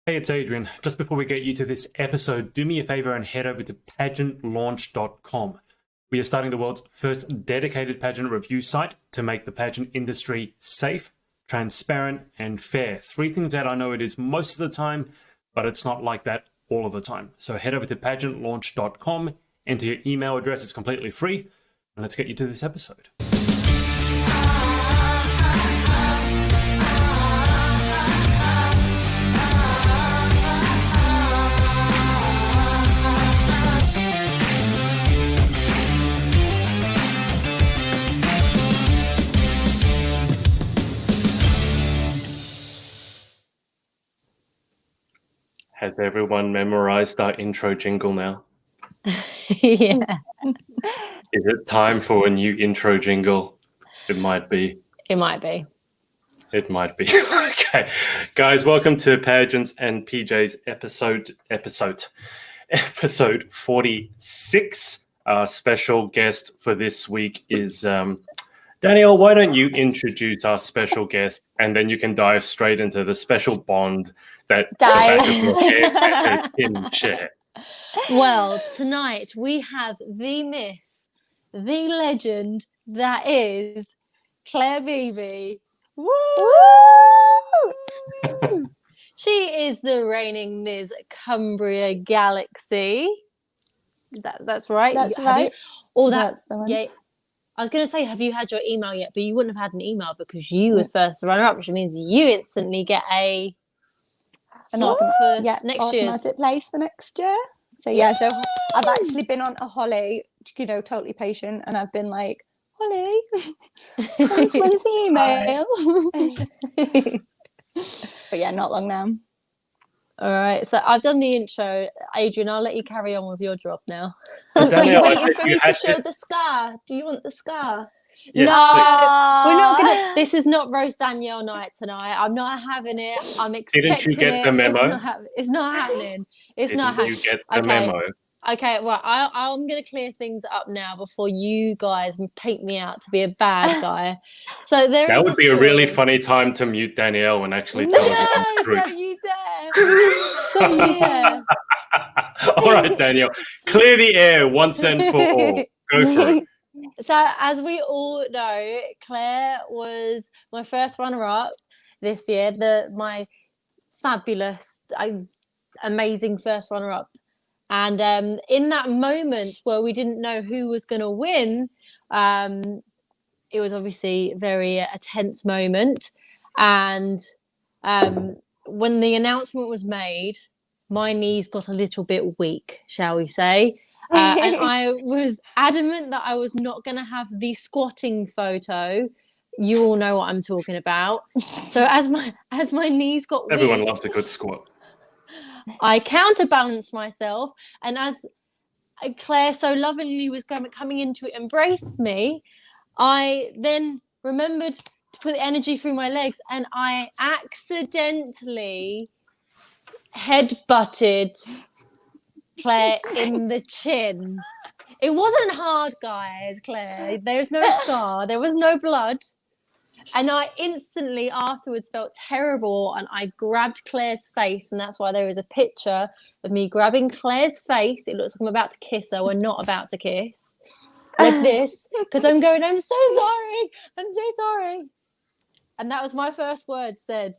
Hey, it's Adrian. Just before we get you to this episode, do me a favor and head over to pageantlaunch.com. We are starting the world's first dedicated pageant review site to make the pageant industry safe, transparent, and fair. Three things that I know it is most of the time, but it's not like that all of the time. So head over to pageantlaunch.com, enter your email address, it's completely free, and let's get you to this episode. Has everyone memorized our intro jingle now? Yeah. Is it time for a new intro jingle? It might be. It might be. It might be. Okay. Guys, welcome to Pageants and PJ's episode 46. Our special guest for this week is Danielle. Why don't you introduce our special guest and then you can dive straight into the special bond that can share. Well, tonight we have the myth, the legend that is Claire Beeby. Woo! She is the reigning Miss Cumbria Galaxy. That's right. That's right. That's the one. Yeah. I was going to say, have you had your email yet? But you wouldn't have had an email because you was first runner-up, which means you instantly get a slot for next year's automatic place for next year. So yeah, so I've actually been on a Holly, totally patient, and I've been like, Holly, when's the email? But yeah, not long now. All right, so I've done the intro. Adrian, I'll let you carry on with your drop now. Danielle, waiting for me to show the scar. Do you want the scar? Yes, no, we're not gonna. This is not roast Danielle night tonight. I'm not having it. I'm expecting it. Didn't you get the memo? It's not happening. It's not happening. You get the memo? Okay, well, I'm going to clear things up now before you guys paint me out to be a bad guy. So that would be a really funny time to mute Danielle and actually tell us the truth. Don't you dare! Don't you dare! All right, Danielle, clear the air once and for all. Go for it. So, as we all know, Claire was my first runner-up this year. My fabulous, amazing first runner-up. And in that moment where we didn't know who was going to win, it was obviously a tense moment. And when the announcement was made, my knees got a little bit weak, shall we say. And I was adamant that I was not going to have the squatting photo. You all know what I'm talking about. So as my knees got weak, everyone loves a good squat. I counterbalanced myself, and as Claire so lovingly was coming in to embrace me, I then remembered to put the energy through my legs, and I accidentally headbutted Claire in the chin. It wasn't hard, guys, Claire. There's no scar. There was no blood. And I instantly afterwards felt terrible, and I grabbed Claire's face, and that's why there is a picture of me grabbing Claire's face. It looks like I'm about to kiss her. We're not about to kiss. Like this, because I'm so sorry. I'm so sorry. And that was my first word said,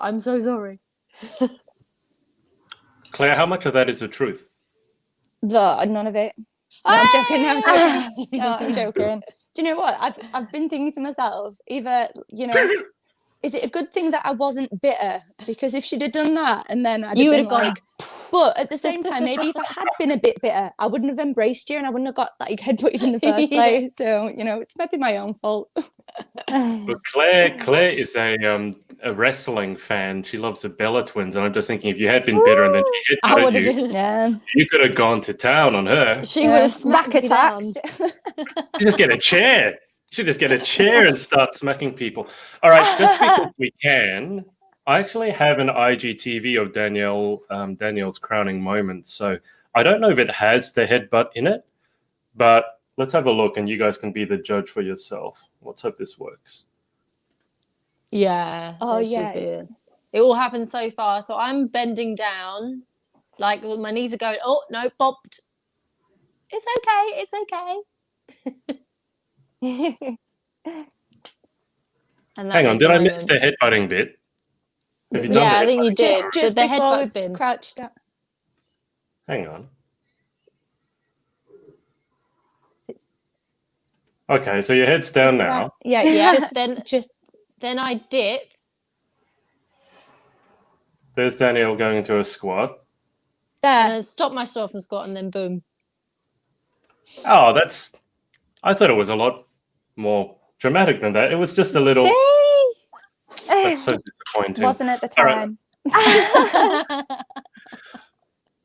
I'm so sorry. Claire, how much of that is the truth? None of it. No, I'm joking. No, I'm joking. Do you know what? I've been thinking to myself, either, is it a good thing that I wasn't bitter? Because if she'd have done that, and then you would have gone. But at the same time, maybe if I had been a bit bitter, I wouldn't have embraced you, and I wouldn't have got headbutted in the first place. So it's maybe my own fault. But Claire is a wrestling fan. She loves the Bella Twins, and I'm just thinking, if you had been bitter and then she headbutted you could have gone to town on her. She would have smacked me down. You just get a chair. You should just get a chair and start smacking people. All right, just because we can, I actually have an IGTV of Danielle's crowning moment. So I don't know if it has the headbutt in it, but let's have a look, and you guys can be the judge for yourself. Let's hope this works. Yeah. Oh, yeah. It all happened so fast. So I'm bending down, like my knees are going, oh, no, bopped. It's okay. It's okay. And that Hang on, was did the I miss the moment. headbutting bit? Have you done Yeah, the I think you headbutting? did. Just the before we headbutt spin. crouched down. Hang on. Okay, so your head's down Just now. about- yeah, Yeah. just Then I dip. There's Danielle going into a squat. And there. then stop myself from squat, and then boom. Oh, I thought it was a lot more dramatic than that. It was just a little. See? That's so disappointing. Wasn't at the All right. time.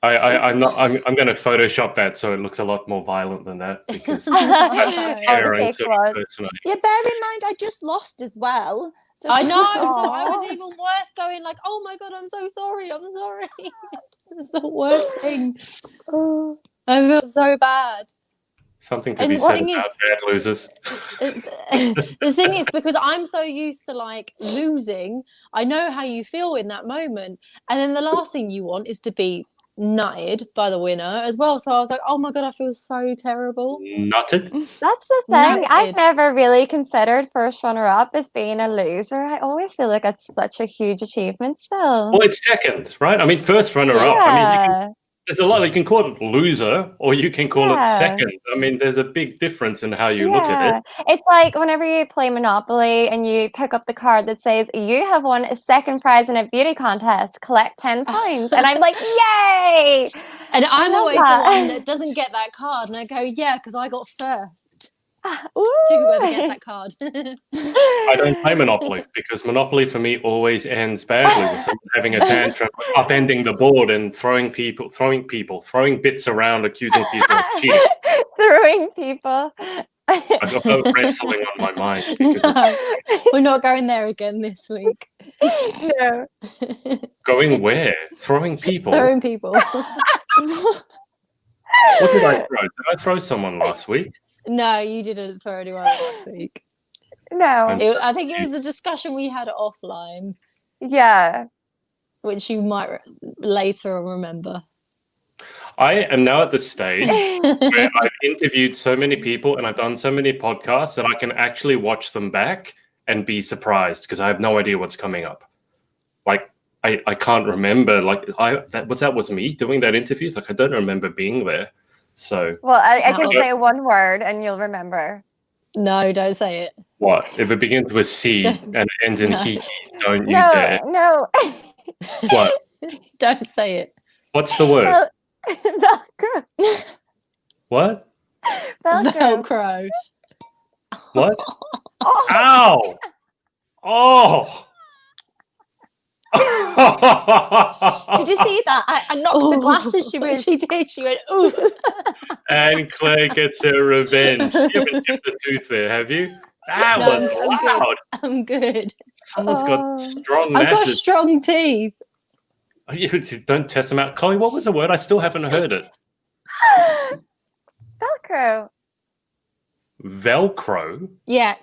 I'm not. I'm going to Photoshop that so it looks a lot more violent than that because Oh, her the own fake sort one. of personality. Yeah, bear in mind I just lost as well. So I know. So Aw. I was even worse, going like, "Oh my god, I'm so sorry. I'm sorry." It's the worst thing. I feel so bad. Something to And be the said thing is- about bad losers. The thing is, because I'm so used to like losing, I know how you feel in that moment. And then the last thing you want is to be nutted by the winner as well. So I was like, oh my god, I feel so terrible. Nutted. That's the thing. I've Nutted. never really considered first runner-up as being a loser. I always feel like it's such a huge achievement still. Well, it's second, right? I mean, first runner-up. I mean, Yeah. there's a lot. You can call it loser, or you can call it Yeah. second. I mean, there's a big difference in how you look at it. It's like whenever you play Monopoly and you pick up the card that says you have won a second prize in a beauty contest, collect 10 points. And I'm like, yay! And I'm love always that. the one that doesn't get that card. And I go, yeah, because I got first Ooh. to whoever gets that card. I don't play Monopoly because Monopoly for me always ends badly with someone having a tantrum, upending the board and throwing bits around, accusing people of cheating. Throwing people. I've got wrestling on my mind. Because No, we're not going there again this week. No. going where? Throwing people? Throwing people. What did I throw? Did I throw someone last week? No, you didn't throw anyone last week. No. I think it was the discussion we had offline, Yeah. which you might later remember. I am now at the stage where I've interviewed so many people and I've done so many podcasts that I can actually watch them back and be surprised because I have no idea what's coming up. Like I can't remember. Like that was me doing that interview. Like I don't remember being there. So Well, I can Wow. say one word and you'll remember. No, don't say it. what if it begins with C and it ends in No. hiki? Don't you No, dare! no. What? Don't say it. What's the word? Vel- Velcro. What? Velcro. Velcro. What? Oh, Ow! Oh! Did you see that? I knocked the glasses. She did. She went, ooh. And Claire gets her revenge. You haven't chipped the tooth there, have you? That No, was I'm good. loud. I'm good. Someone's got strong I've got matches. strong teeth. You don't test them out. Chloe, what was the word? I still haven't heard it. Velcro. Velcro? Yeah.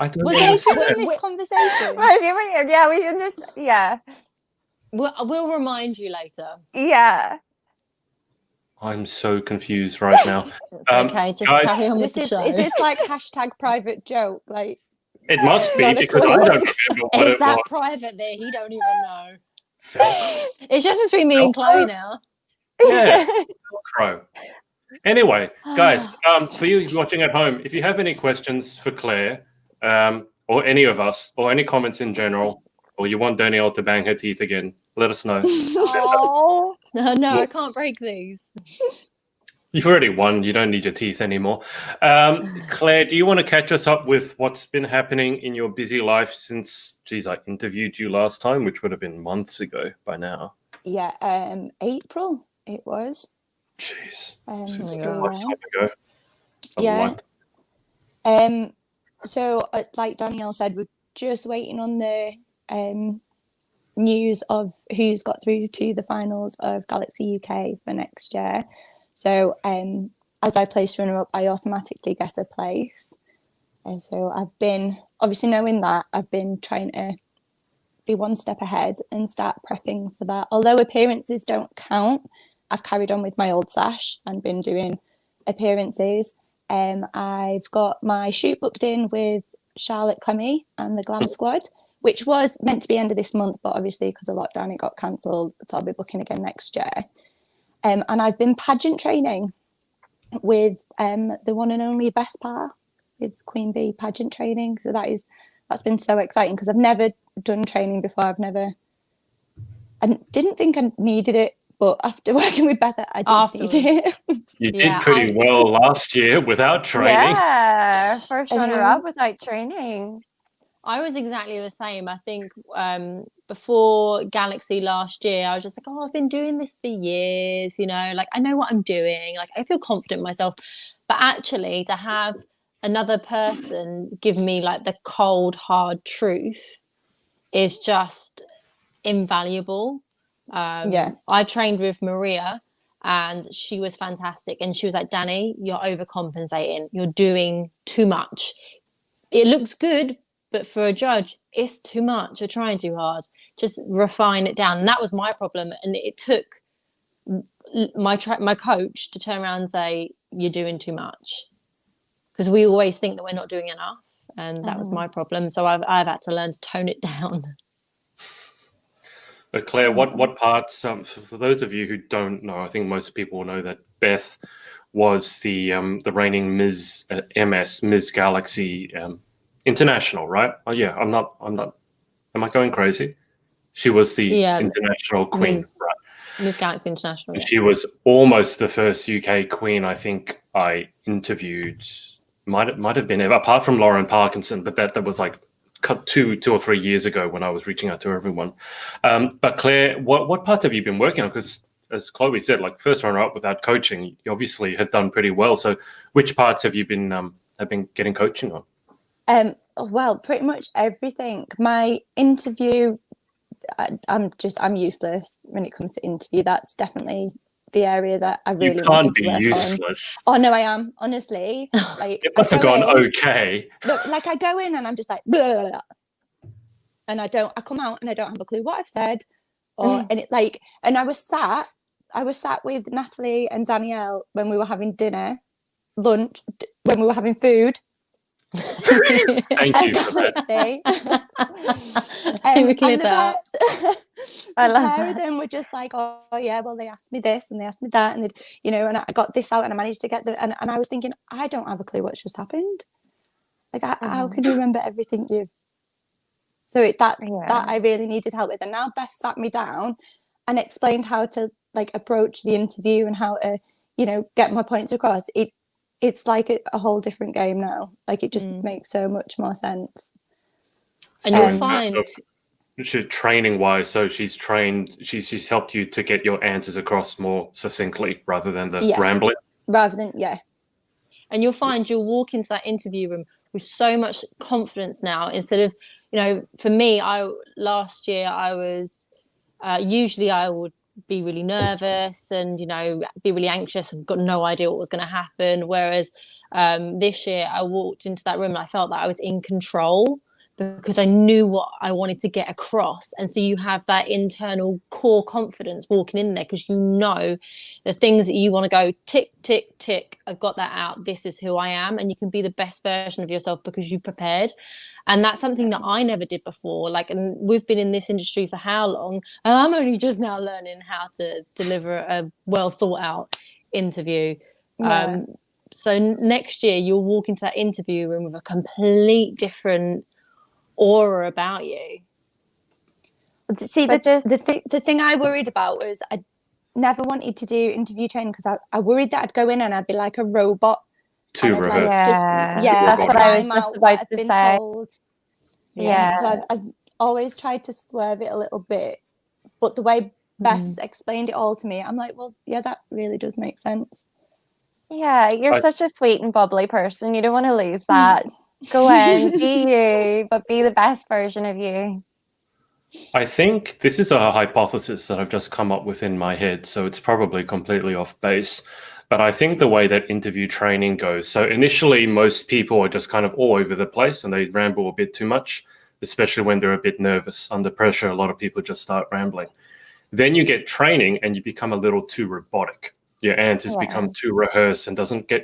I don't Was understand. Adrian in this conversation? Right, yeah, we can just, yeah. We'll remind you later. Yeah. I'm so confused right now. It's Um, okay. Just guys- carry on with This the is show. is this like hashtag private joke? Like It must be Not a because clue. I don't remember what Is it that was. private there? He don't even know. Velcro. It's just between me and Chloe now. Yeah. Velcro. Anyway, guys, for you watching at home, if you have any questions for Claire, or any of us, or any comments in general, or you want Danielle to bang her teeth again, let us know. Oh. No, Well- I can't break these. You've already won. You don't need your teeth anymore. Claire, do you want to catch us up with what's been happening in your busy life since, geez, I interviewed you last time, which would have been months ago by now. yeah, April it was. Jeez. Seems Seems my like a God. lifetime ago. A Yeah. life- So like Danielle said, we're just waiting on the news of who's got through to the finals of Galaxy UK for next year. So as I place runner up, I automatically get a place. And so I've been, obviously knowing that, I've been trying to be one step ahead and start prepping for that. Although appearances don't count, I've carried on with my old sash and been doing appearances. I've got my shoot booked in with Charlotte Clemmy and the Glam Squad, which was meant to be end of this month, but obviously because of lockdown it got cancelled, so I'll be booking again next year. And I've been pageant training with the one and only Beth Parr with Queen Bee pageant training. So that's been so exciting because I've never done training before. I didn't think I needed it, but after working with Beth, I did need it. You did pretty well last year without training. Yeah, first runner-up without training. I was exactly the same. I think before Galaxy last year, I was just like, oh, I've been doing this for years, you know, like I know what I'm doing. Like I feel confident in myself. But actually to have another person give me like the cold, hard truth is just invaluable. I trained with Maria and she was fantastic. And she was like, Danny, you're overcompensating. You're doing too much. It looks good, but for a judge, it's too much. You're trying too hard. Just refine it down. And that was my problem. And it took my coach to turn around and say, you're doing too much. Because we always think that we're not doing enough. And that was my problem. So I've had to learn to tone it down. But Claire, what parts, for those of you who don't know, I think most people know that Beth was the reigning Ms. Ms. Galaxy International, right? Oh yeah, I'm not. Am I going crazy? She was the international queen, right? Miss Galaxy International. Yeah. She was almost the first UK queen I think I interviewed. Might have been, apart from Lauren Parkinson, but that was like two or 3 years ago when I was reaching out to everyone. But Claire, what parts have you been working on? Because as Chloe said, like first runner up without coaching, you obviously have done pretty well. So which parts have you been getting coaching on? Well, pretty much everything. My interview, I'm useless when it comes to interview. That's definitely the area that I really can't be to work useless. On. Oh no, I am, honestly. Like it must have gone okay. Look, like I go in and I'm just like blah, blah, blah. And I come out and I don't have a clue what I've said. And I was sat with Natalie and Danielle when we were having lunch, when we were having food. Thank you for that. I love the pair that. of them were just like, oh yeah, well they asked me this and they asked me that, and and I got this out and I managed to get and I was thinking, I don't have a clue what's just happened. Like how can you remember everything you've that I really needed help with. And now Beth sat me down and explained how to like approach the interview and how to get my points across. It's like a whole different game now. Like it just makes so much more sense. And you'll find training wise, so she's helped you to get your answers across more succinctly rather than the rambling. And you'll find you'll walk into that interview room with so much confidence now, instead of, for me, last year I was usually I would be really nervous and be really anxious and got no idea what was going to happen, whereas this year I walked into that room and I felt that I was in control because I knew what I wanted to get across. And so you have that internal core confidence walking in there because the things that you want to go tick tick tick, I've got that out, this is who I am, and you can be the best version of yourself because you prepared. And that's something that I never did before. And we've been in this industry for how long? And I'm only just now learning how to deliver a well thought out interview. Yeah. So next year you'll walk into that interview room with a complete different aura about you. See, the thing I worried about was I never wanted to do interview training because I worried that I'd go in and I'd be like a robot. Too rehearsed. That's what I was just about to say. Told. So I've always tried to swerve it a little bit, but the way Beth explained it all to me, I'm like, well, yeah, that really does make sense. Yeah, you're such a sweet and bubbly person. You don't want to lose that. Go in, be you, but be the best version of you. I think this is a hypothesis that I've just come up with in my head, so it's probably completely off base. But I think the way that interview training goes, so initially most people are just kind of all over the place and they ramble a bit too much, especially when they're a bit nervous. Under pressure, a lot of people just start rambling. Then you get training and you become a little too robotic. Your answers become too rehearsed and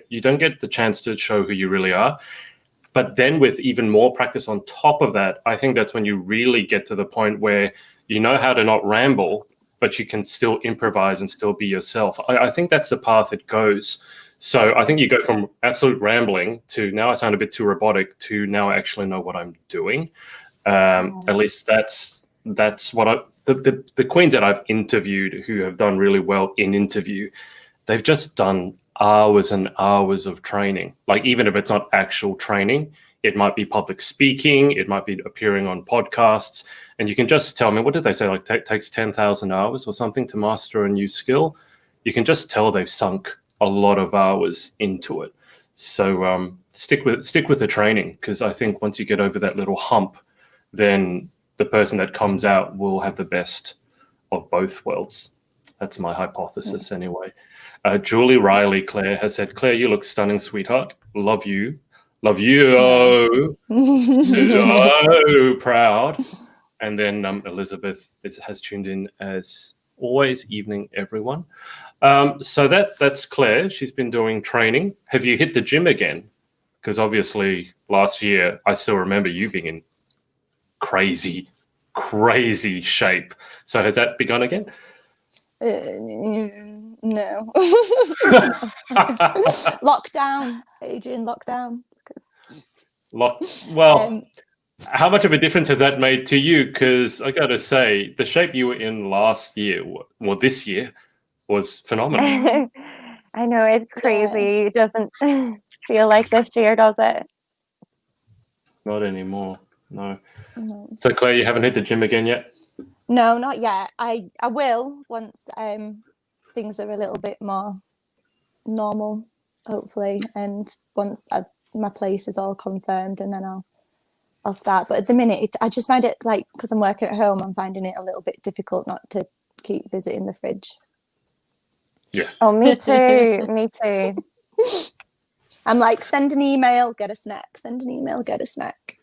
you don't get the chance to show who you really are. But then with even more practice on top of that, I think that's when you really get to the point where you know how to not ramble, but you can still improvise and still be yourself. I think that's the path it goes. So I think you go from absolute rambling to now I sound a bit too robotic to now I actually know what I'm doing. At least that's what the queens that I've interviewed who have done really well in interview, they've just done hours and hours of training. Like even if it's not actual training, it might be public speaking, it might be appearing on podcasts, and you can just tell me, what did they say? Like takes 10,000 hours or something to master a new skill. You can just tell they've sunk a lot of hours into it. So stick with the training, because I think once you get over that little hump, then the person that comes out will have the best of both worlds. That's my hypothesis anyway. Julie Riley, Claire, has said, Claire, you look stunning, sweetheart. Love you. Love you. So proud. And then Elizabeth has tuned in as always. Evening, everyone. So that's Claire. She's been doing training. Have you hit the gym again? Because obviously last year, I still remember you being in crazy shape. So has that begun again? No. Lockdown, Adrian, lockdown. How much of a difference has that made to you? Because I got to say, the shape you were in last year, well, this year, was phenomenal. I know, it's crazy. It doesn't feel like this year, does it? Not anymore, no. So, Claire, you haven't hit the gym again yet? No, not yet. I will once things are a little bit more normal, hopefully, and once my place is all confirmed, and then I'll start. But at the minute, I just find it, like, because I'm working at home, I'm finding it a little bit difficult not to keep visiting the fridge. Yeah. Oh, me too. Me too. I'm like, send an email, get a snack. Send an email, get a snack.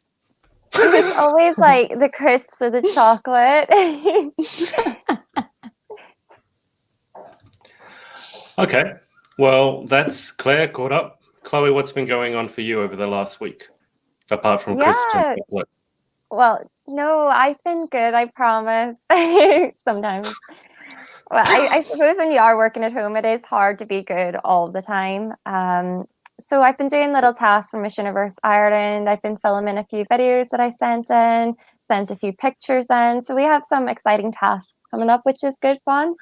It's always like the crisps or the chocolate. Okay. Well, that's Claire caught up. Chloe, what's been going on for you over the last week, apart from crisps and chocolate? Well, no, I've been good, I promise. Sometimes. Well, I suppose when you are working at home, it is hard to be good all the time. So I've been doing little tasks for Miss Universe Ireland. I've been filming a few videos that I sent a few pictures in. So we have some exciting tasks coming up, which is good fun.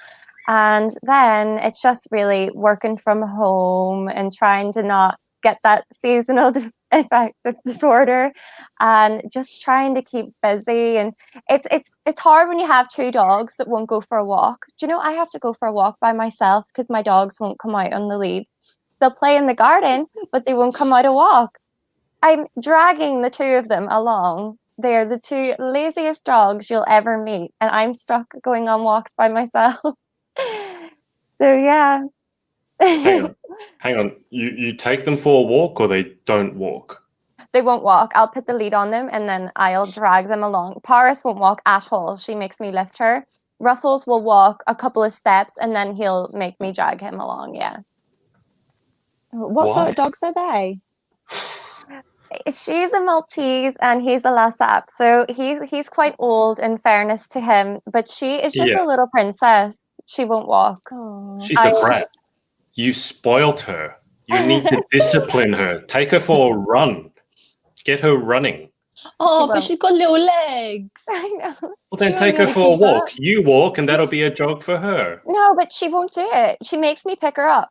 And then it's just really working from home and trying to not get that seasonal affective disorder, and just trying to keep busy. And it's hard when you have two dogs that won't go for a walk. Do you know, I have to go for a walk by myself because my dogs won't come out on the lead. They'll play in the garden, but they won't come out a walk. I'm dragging the two of them along. They're the two laziest dogs you'll ever meet, and I'm stuck going on walks by myself. So yeah. Hang on. You take them for a walk, or they don't walk? They won't walk. I'll put the lead on them and then I'll drag them along. Paris won't walk at all. She makes me lift her. Ruffles will walk a couple of steps and then he'll make me drag him along. Yeah. What sort of dogs are they? She's a Maltese and he's a Lhasa. So he's quite old, in fairness to him, but she is just a little princess. She won't walk. Oh. She's a brat. You spoilt her. You need to discipline her. Take her for a run. Get her running. Oh, but she's got little legs. I know. Well, then take her for a walk. You walk, and that'll be a jog for her. No, but she won't do it. She makes me pick her up.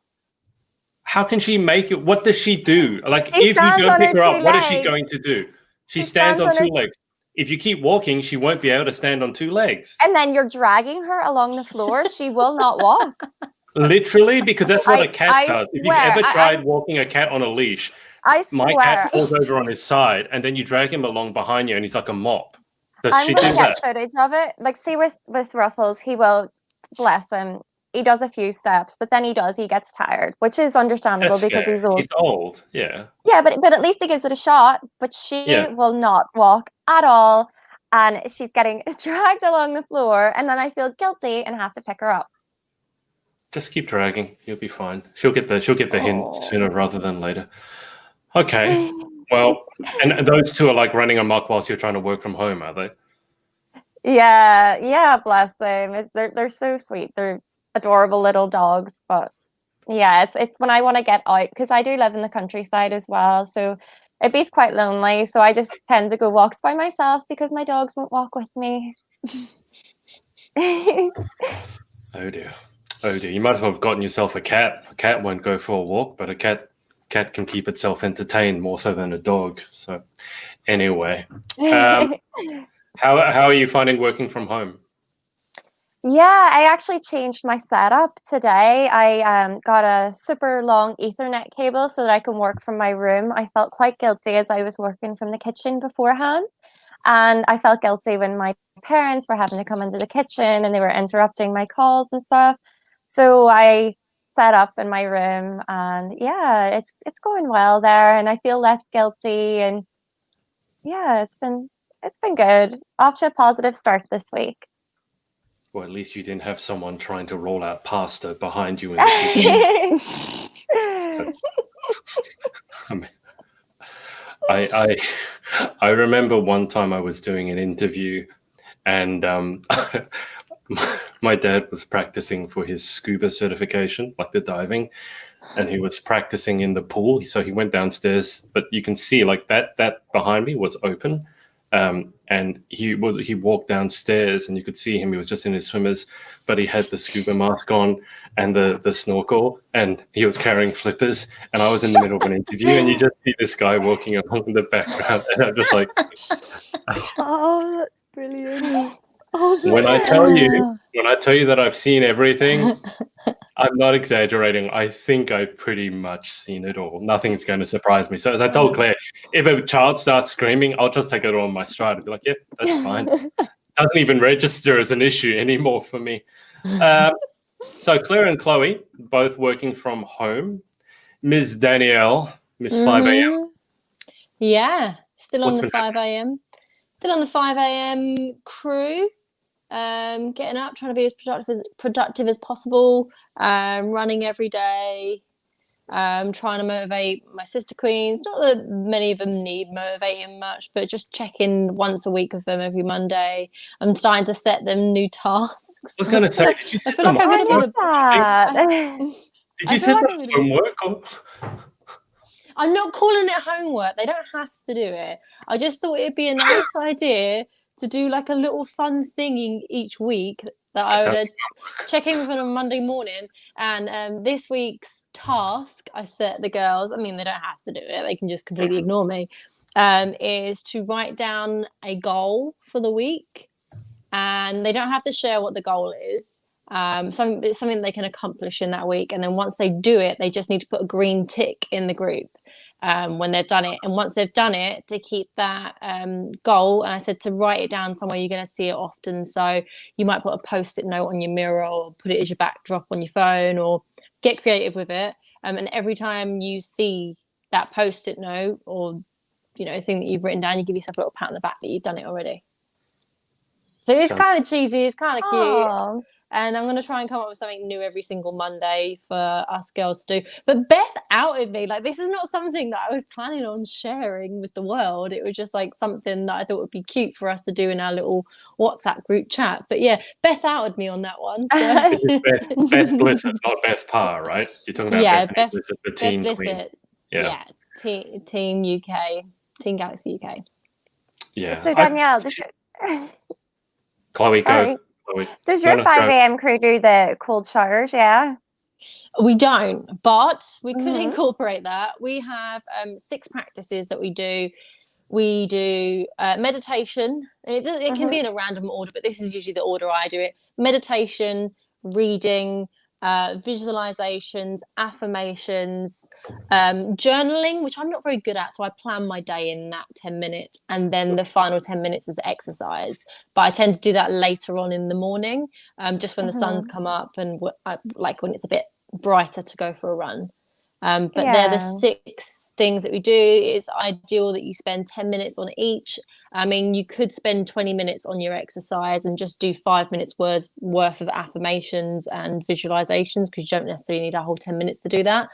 How can she make it? What does she do? Like, if you don't pick her up, what is she going to do? She stands on two legs. If you keep walking, she won't be able to stand on two legs. And then you're dragging her along the floor. She will not walk. Literally, because that's what a cat does. If you've ever tried walking a cat on a leash, my cat falls over on his side, and then you drag him along behind you, and he's like a mop. Does she do that? Footage of it. Like, see, with Ruffles, he will, bless him, he does a few steps, but then he gets tired, which is understandable That's because scary. he's old. He's old. Yeah. Yeah, but at least he gives it a shot. But she Yeah. will not walk at all, and she's getting dragged along the floor, and then I feel guilty and have to pick her up. Just keep dragging. You'll be fine. She'll get the hint sooner rather than later. Okay. Well, and those two are like running amok whilst you're trying to work from home, are they? Yeah, bless them. They're so sweet. They're adorable little dogs. But yeah, it's when I want to get out, because I do live in the countryside as well, so it'd be quite lonely. So I just tend to go walks by myself because my dogs won't walk with me. Oh dear. Oh dear. You might as well have gotten yourself a cat. A cat won't go for a walk, but a cat can keep itself entertained more so than a dog. So anyway, how are you finding working from home? Yeah, I actually changed my setup today. I got a super long Ethernet cable so that I can work from my room. I felt quite guilty as I was working from the kitchen beforehand. And I felt guilty when my parents were having to come into the kitchen and they were interrupting my calls and stuff. So I set up in my room, and yeah, it's going well there, and I feel less guilty, and yeah, it's been good. Off to a positive start this week. Well, at least you didn't have someone trying to roll out pasta behind you in the kitchen. I mean, I remember one time I was doing an interview, and my dad was practicing for his scuba certification, like the diving, and he was practicing in the pool. So he went downstairs, but you can see like that behind me was open. And he walked downstairs, and you could see him. He was just in his swimmers, but he had the scuba mask on and the snorkel, and he was carrying flippers. And I was in the middle of an interview, and you just see this guy walking along in the background, and I'm just like, Oh, that's brilliant. Oh, when I tell you that I've seen everything, I'm not exaggerating. I think I've pretty much seen it all. Nothing's going to surprise me. So as I told Claire, if a child starts screaming, I'll just take it on my stride and be like, "Yep, that's fine." Doesn't even register as an issue anymore for me. So Claire and Chloe, both working from home. Ms. Danielle, Miss 5 a.m. Yeah, still on What's the been 5 a.m. Still on the 5 a.m. crew. Getting up, trying to be as productive as possible. Running every day. Trying to motivate my sister queens. Not that many of them need motivating much, but just check in once a week with them every Monday. I'm starting to set them new tasks. I was going to say, did you I set feel like them I'm gonna up? be the. Did I you feel set like them I'm gonna be. homework? Or? I'm not calling it homework. They don't have to do it. I just thought it'd be a nice idea to do like a little fun thing each week that I would check in with on a Monday morning. And this week's task, I set the girls. I mean, they don't have to do it. They can just completely ignore me. Is to write down a goal for the week, and they don't have to share what the goal is. It's something they can accomplish in that week, and then once they do it, they just need to put a green tick in the group when they've done it. And once they've done it, to keep that goal, and I said to write it down somewhere you're going to see it often. So you might put a post-it note on your mirror, or put it as your backdrop on your phone, or get creative with it. And every time you see that post-it note or thing that you've written down, you give yourself a little pat on the back that you've done it already. So it's kind of cheesy, it's kind of cute. Aww. And I'm going to try and come up with something new every single Monday for us girls to do. But Beth outed me. Like, this is not something that I was planning on sharing with the world. It was just like something that I thought would be cute for us to do in our little WhatsApp group chat. But yeah, Beth outed me on that one. So. Beth Blizzard, not Beth Parr, right? You're talking about Beth Blizzard, the teen queen. Yeah, Teen UK, Teen Galaxy UK. Yeah. So Danielle, Chloe, go. Chloe. Does your 5 a.m. crew do the cold showers? Yeah. We don't, but we could incorporate that. We have 6 practices that we do. We do meditation. It can be in a random order, but this is usually the order I do it. Meditation, reading, visualizations, affirmations, journaling, which I'm not very good at. So I plan my day in that 10 minutes, and then the final 10 minutes is exercise. But I tend to do that later on in the morning, just when the sun's come up and like when it's a bit brighter to go for a run. But they're the 6 things that we do. It's ideal that you spend 10 minutes on each. I mean, you could spend 20 minutes on your exercise and just do 5 minutes worth of affirmations and visualizations, because you don't necessarily need a whole 10 minutes to do that.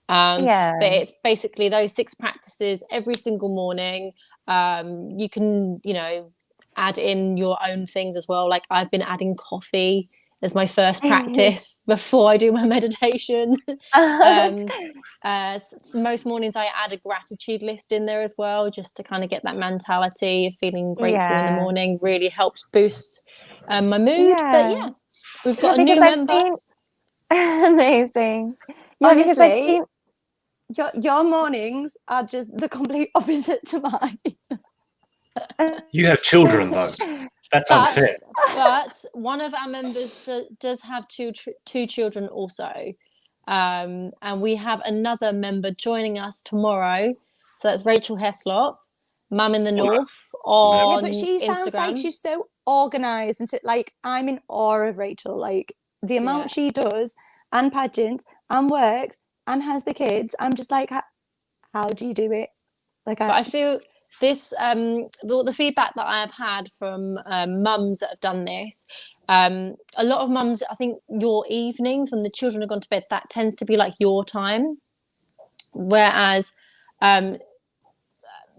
But it's basically those 6 practices every single morning. You can, add in your own things as well. Like I've been adding coffee as my first practice before I do my meditation. So most mornings I add a gratitude list in there as well, just to kind of get that mentality of feeling grateful in the morning. Really helps boost my mood. But yeah, we've got a new member. Amazing. Honestly, your mornings are just the complete opposite to mine. You have children though. That's unfair. But one of our members does have two children also. And we have another member joining us tomorrow. So that's Rachel Heslop, Mum in the North on but she sounds Instagram. like she's so organised, and so, like, I'm in awe of Rachel. Like the amount she does, and pageant, and works, and has the kids. I'm just like, how do you do it? Like, but I feel this the feedback that I have had from mums that have done this, a lot of mums, I think your evenings when the children have gone to bed, that tends to be like your time, whereas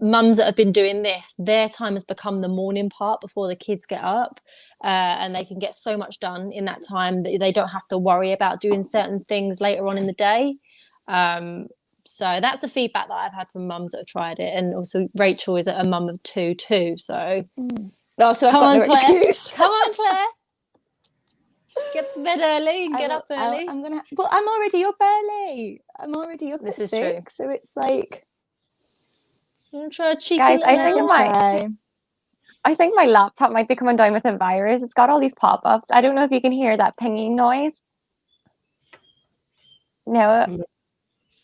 mums that have been doing this, their time has become the morning part before the kids get up, and they can get so much done in that time that they don't have to worry about doing certain things later on in the day. So that's the feedback that I've had from mums that have tried it. And also Rachel is a mum of 2 too. So so come on, Claire. Come on, Claire. Get to bed early and get up early. I'm already up early. I'm already up this at is 6, true. so it's like, You want to try a cheeky guys, little I think my laptop might be coming down with a virus. It's got all these pop-ups. I don't know if you can hear that pinging noise. No.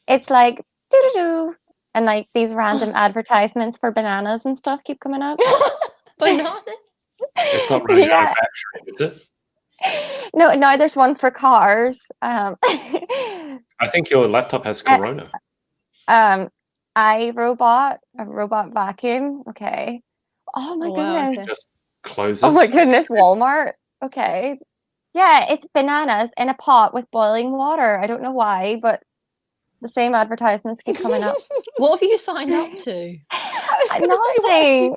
It's like doo-doo-doo, and like these random advertisements for bananas and stuff keep coming up. Bananas? It's not running out of battery, is it? No, there's one for cars. I think your laptop has corona. a robot vacuum. Okay. Oh my goodness. Okay. Just close it. Oh my goodness, Walmart. Okay. Yeah, it's bananas in a pot with boiling water. I don't know why, but the same advertisements keep coming up. What have you signed up to? Nothing.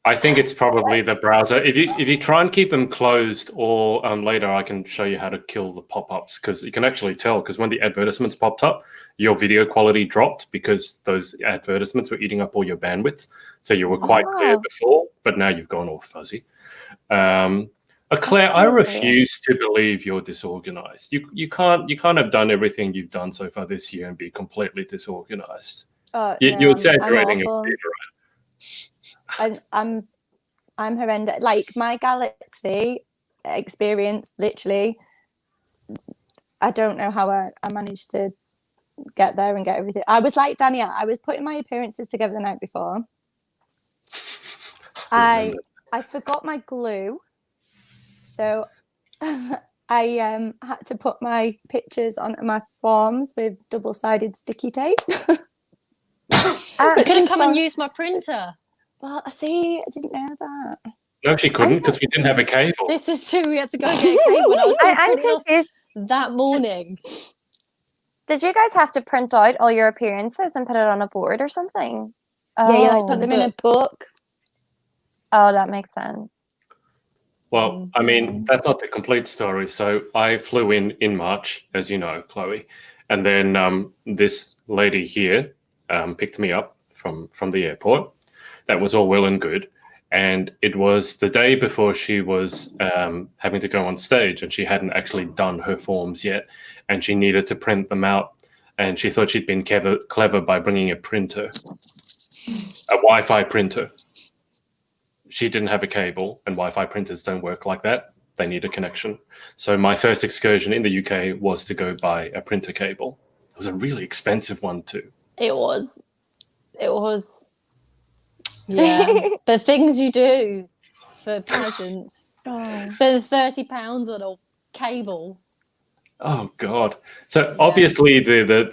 I think it's probably the browser. If you try and keep them closed, or later I can show you how to kill the pop-ups, because you can actually tell, because when the advertisements popped up, your video quality dropped because those advertisements were eating up all your bandwidth. So you were quite clear before, but now you've gone all fuzzy. Claire, I refuse to believe you're disorganized. You can't have done everything you've done so far this year and be completely disorganized. You're exaggerating your I'm horrendous. Like my Galaxy experience, literally, I don't know how I managed to get there and get everything. I was like Danielle, I was putting my appearances together the night before. I forgot my glue. So I had to put my pictures onto my forms with double-sided sticky tape. I couldn't come and use my printer. Well, see, I didn't know that. No, she couldn't, because we didn't have a cable. This is true. We had to go and get a cable. And I was I'm confused. That morning. Did you guys have to print out all your appearances and put it on a board or something? Yeah, you like put them in a book. Oh, that makes sense. Well, I mean, that's not the complete story. So I flew in March, as you know, Chloe, and then this lady here picked me up from the airport. That was all well and good. And it was the day before she was having to go on stage, and she hadn't actually done her forms yet, and she needed to print them out. And she thought she'd been clever by bringing a printer, a Wi-Fi printer. She didn't have a cable, and Wi-Fi printers don't work like that. they need a connection. So my first excursion in the UK was to go buy a printer cable. It was a really expensive one too. It was. Yeah. The things you do for pageants. Spend £30 on a cable. Oh God! So obviously the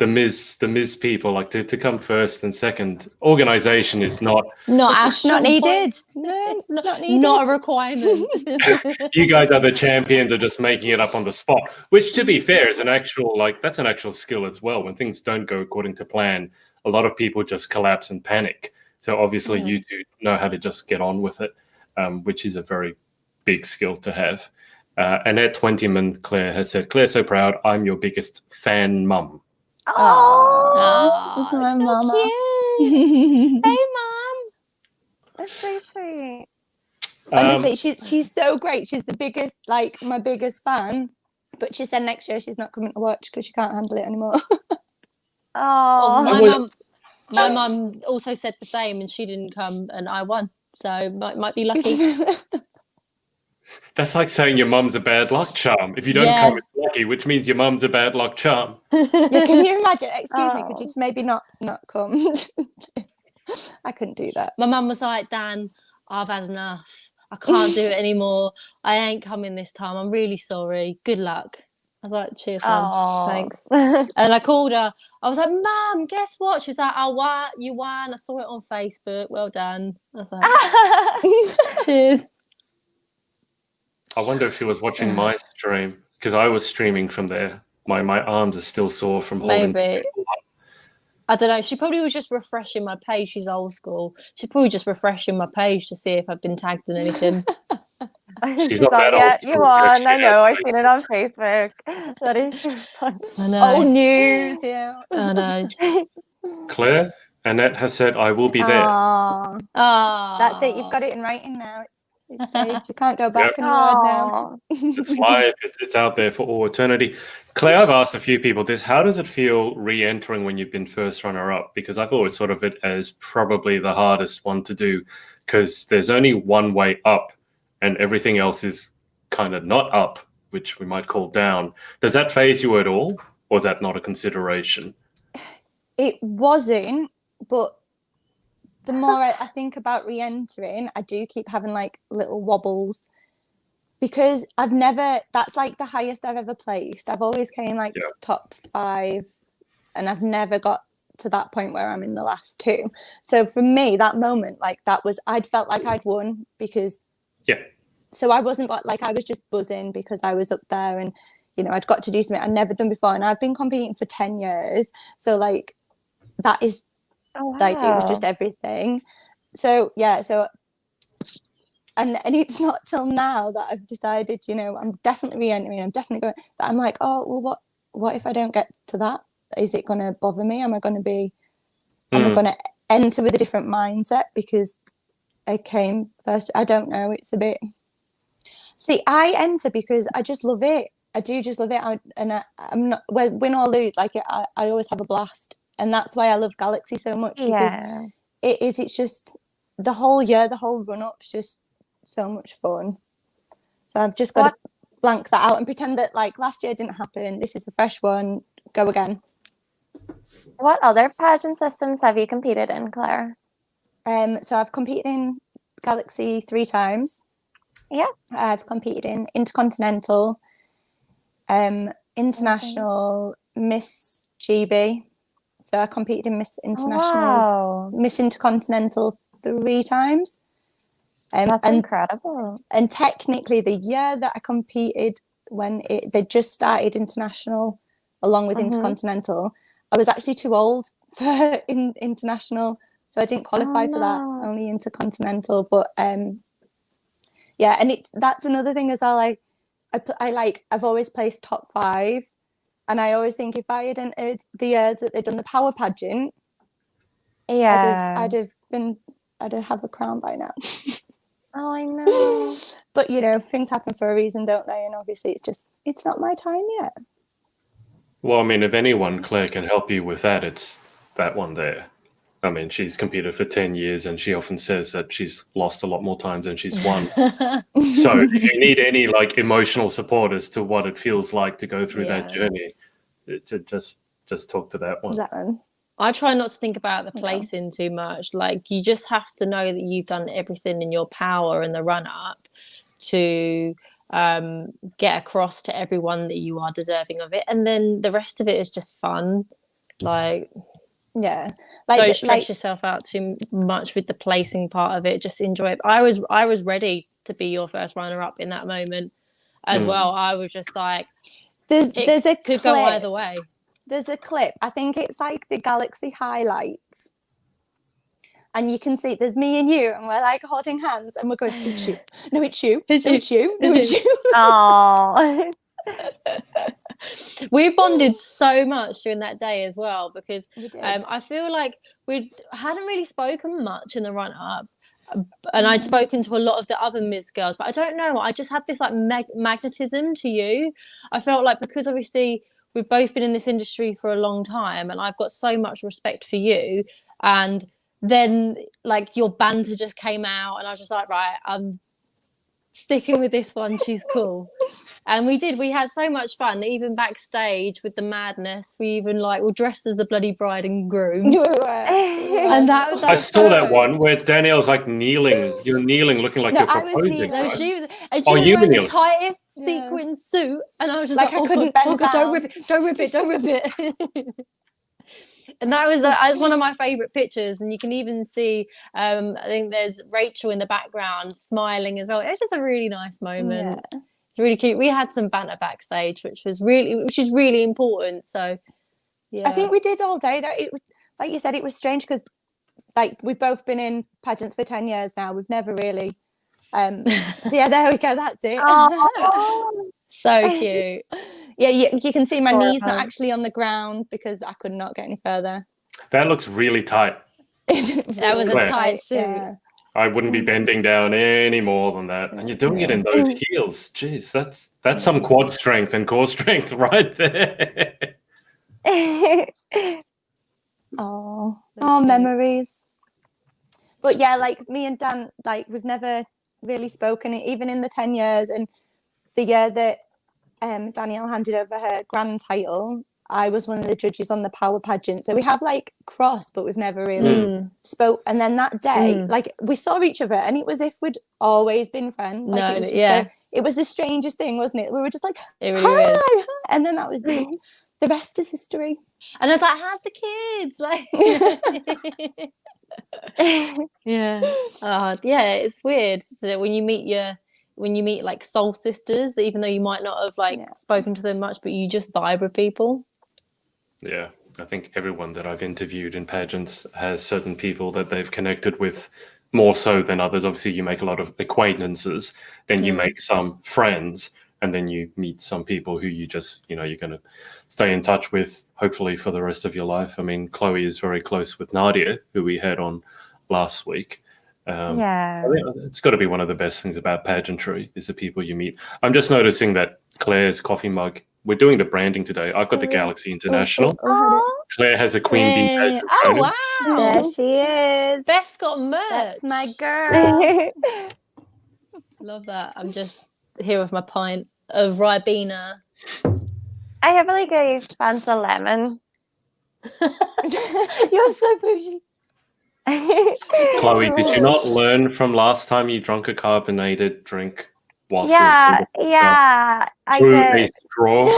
Ms. people, like to come first and second. Organisation is not It's not needed. No, it's not needed. Not a requirement. You guys are the champions of just making it up on the spot. Which, to be fair, is that's an actual skill as well. When things don't go according to plan, a lot of people just collapse and panic. So obviously, you two know how to just get on with it, which is a very big skill to have. Annette Twentyman, Claire, has said, "Claire, so proud. I'm your biggest fan, mum." Oh, it's my so mama. cute. Hey, Mum. That's so sweet. Honestly, she's so great. She's the biggest, like my biggest fan. But she said next year she's not coming to watch because she can't handle it anymore. Oh, my mum also said the same, and she didn't come, and I won. So might be lucky. That's like saying your mum's a bad luck charm. If you don't come, it's lucky, which means your mum's a bad luck charm. Yeah, can you imagine? Excuse me, could you just maybe not come? I couldn't do that. My mum was like, "Dan, I've had enough. I can't do it anymore. I ain't coming this time. I'm really sorry. Good luck." I was like, "Cheers, Mum. Thanks." And I called her. I was like, "Mum, guess what?" She was like, "Oh, what? You won. I saw it on Facebook. Well done." I was like, "Cheers." I wonder if she was watching my stream, because I was streaming from there. My arms are still sore from holding. Maybe. I don't know. She probably was just refreshing my page. She's old school. She's probably just refreshing my page to see if I've been tagged in anything. She's not that yeah, old you school, won. actually. I know. I've seen it on Facebook. That is so fun. I know. Old news, yeah. I know. Claire, Annette has said, "I will be there." Oh, Oh, that's it. You've got it in writing now. It's saved. You can't go back and word now. It's live. It's out there for all eternity. Claire, I've asked a few people this. How does it feel re-entering when you've been first runner-up? Because I've always thought of it as probably the hardest one to do, because there's only one way up and everything else is kind of not up, which we might call down. Does that faze you at all, or is that not a consideration? It wasn't, but the more I think about re-entering, I do keep having like little wobbles, because that's like the highest I've ever placed. I've always came like top 5, and I've never got to that point where I'm in the last 2. So for me, that moment, like I'd felt like I'd won, because so I wasn't like, I was just buzzing because I was up there, and I'd got to do something I'd never done before, and I've been competing for 10 years. So like that is like, it was just everything. So and it's not till now that I've decided, I'm definitely re-entering. I'm definitely going. That I'm like, oh well, what if I don't get to that? Is it going to bother me? Am I going to enter with a different mindset because I came first? I don't know. It's a bit. See, I enter because I just love it. I do just love it, I'm not, win or lose. Like I always have a blast. And that's why I love Galaxy so much, because it's just the whole year, the whole run-up's just so much fun. So I've just got to blank that out and pretend that like last year didn't happen. This is a fresh one. Go again. What other pageant systems have you competed in, Claire? So I've competed in Galaxy 3 times. Yeah. I've competed in Intercontinental, International, Miss GB. So I competed in Miss International, Miss Intercontinental 3 times. That's incredible. And technically, the year that I competed, when they just started International along with Intercontinental, I was actually too old for International, so I didn't qualify for that. Only Intercontinental. But and that's another thing as well. I've always placed top 5. And I always think if I had entered the year that they'd done the Power Pageant, I'd have a crown by now. Oh, I know. But things happen for a reason, don't they? And obviously, it's not my time yet. Well, I mean, if anyone, Claire, can help you with that, it's that one there. I mean, she's competed for 10 years and she often says that she's lost a lot more times than she's won. So if you need any like emotional support as to what it feels like to go through that journey, just talk to that one. I try not to think about the placing too much. Like, you just have to know that you've done everything in your power in the run up to get across to everyone that you are deserving of it, and then the rest of it is just fun. Like, like, don't stress yourself out too much with the placing part of it. Just enjoy it. I was ready to be your first runner up in that moment as well. I was just like, there's a could clip. go either way. There's a clip, I think it's like the Galaxy highlights, and you can see there's me and you, and we're like holding hands, and we're going, it's you, no, it's you, no, it's you, no, it's you. Oh. We bonded so much during that day as well, because We did. I feel like we hadn't really spoken much in the run up, and I'd spoken to a lot of the other Ms. girls, but I don't know, I just had this like magnetism to you. I felt like, because obviously we've both been in this industry for a long time, and I've got so much respect for you, and then like your banter just came out, and I was just like, right, I'm sticking with this one, she's cool. And we had so much fun, even backstage with the madness. We even like were dressed as the bloody bride and groom. And that was I saw that one where Danielle's like kneeling. You're kneeling, looking like you're proposing. Kneeling. No, right? she was wearing the tightest sequin suit, and I was just like, I couldn't bend down. don't rip it. And that was one of my favourite pictures, and you can even see, I think there's Rachel in the background smiling as well. It was just a really nice moment. Yeah. It's really cute. We had some banter backstage, which is really important. So, yeah, I think we did all day. It was, like you said, it was strange because, like, we've both been in pageants for 10 years now. We've never really, yeah, there we go. That's it. Oh. So cute. Yeah, you can see my knees not actually on the ground because I could not get any further. That looks really tight. That was a tight suit. Yeah. I wouldn't be bending down any more than that. And you're doing it in those heels. Jeez, that's some quad strength and core strength right there. Oh, memories. But yeah, like me and Dan, like we've never really spoken, even in the 10 years. And the year that Danielle handed over her grand title, I was one of the judges on the Power Pageant. So we have like crossed, but we've never really spoke. And then that day, like we saw each other, and it was as if we'd always been friends. Like, it was the strangest thing, wasn't it? We were just like, it really hi! And then that was the rest is history. And I was like, how's the kids? Like, yeah, it's weird, isn't it, when you meet like soul sisters, that even though you might not have like spoken to them much, but you just vibe with people. Yeah, I think everyone that I've interviewed in pageants has certain people that they've connected with more so than others. Obviously, you make a lot of acquaintances, then you make some friends, and then you meet some people who you just, you're going to stay in touch with, hopefully, for the rest of your life. I mean, Chloe is very close with Nadia, who we had on last week. It's got to be one of the best things about pageantry is the people you meet. I'm just noticing that Claire's coffee mug, we're doing the branding today. I've got the Galaxy International. Claire has a Queen Bee pageant. Oh, wow. There she is. Beth's got merch. That's my girl. Love that. I'm just here with my pint of Ribena. I have like a Fanta lemon. You're so bougie. Chloe, did you not learn from last time you drank a carbonated drink whilst I through did. a straw?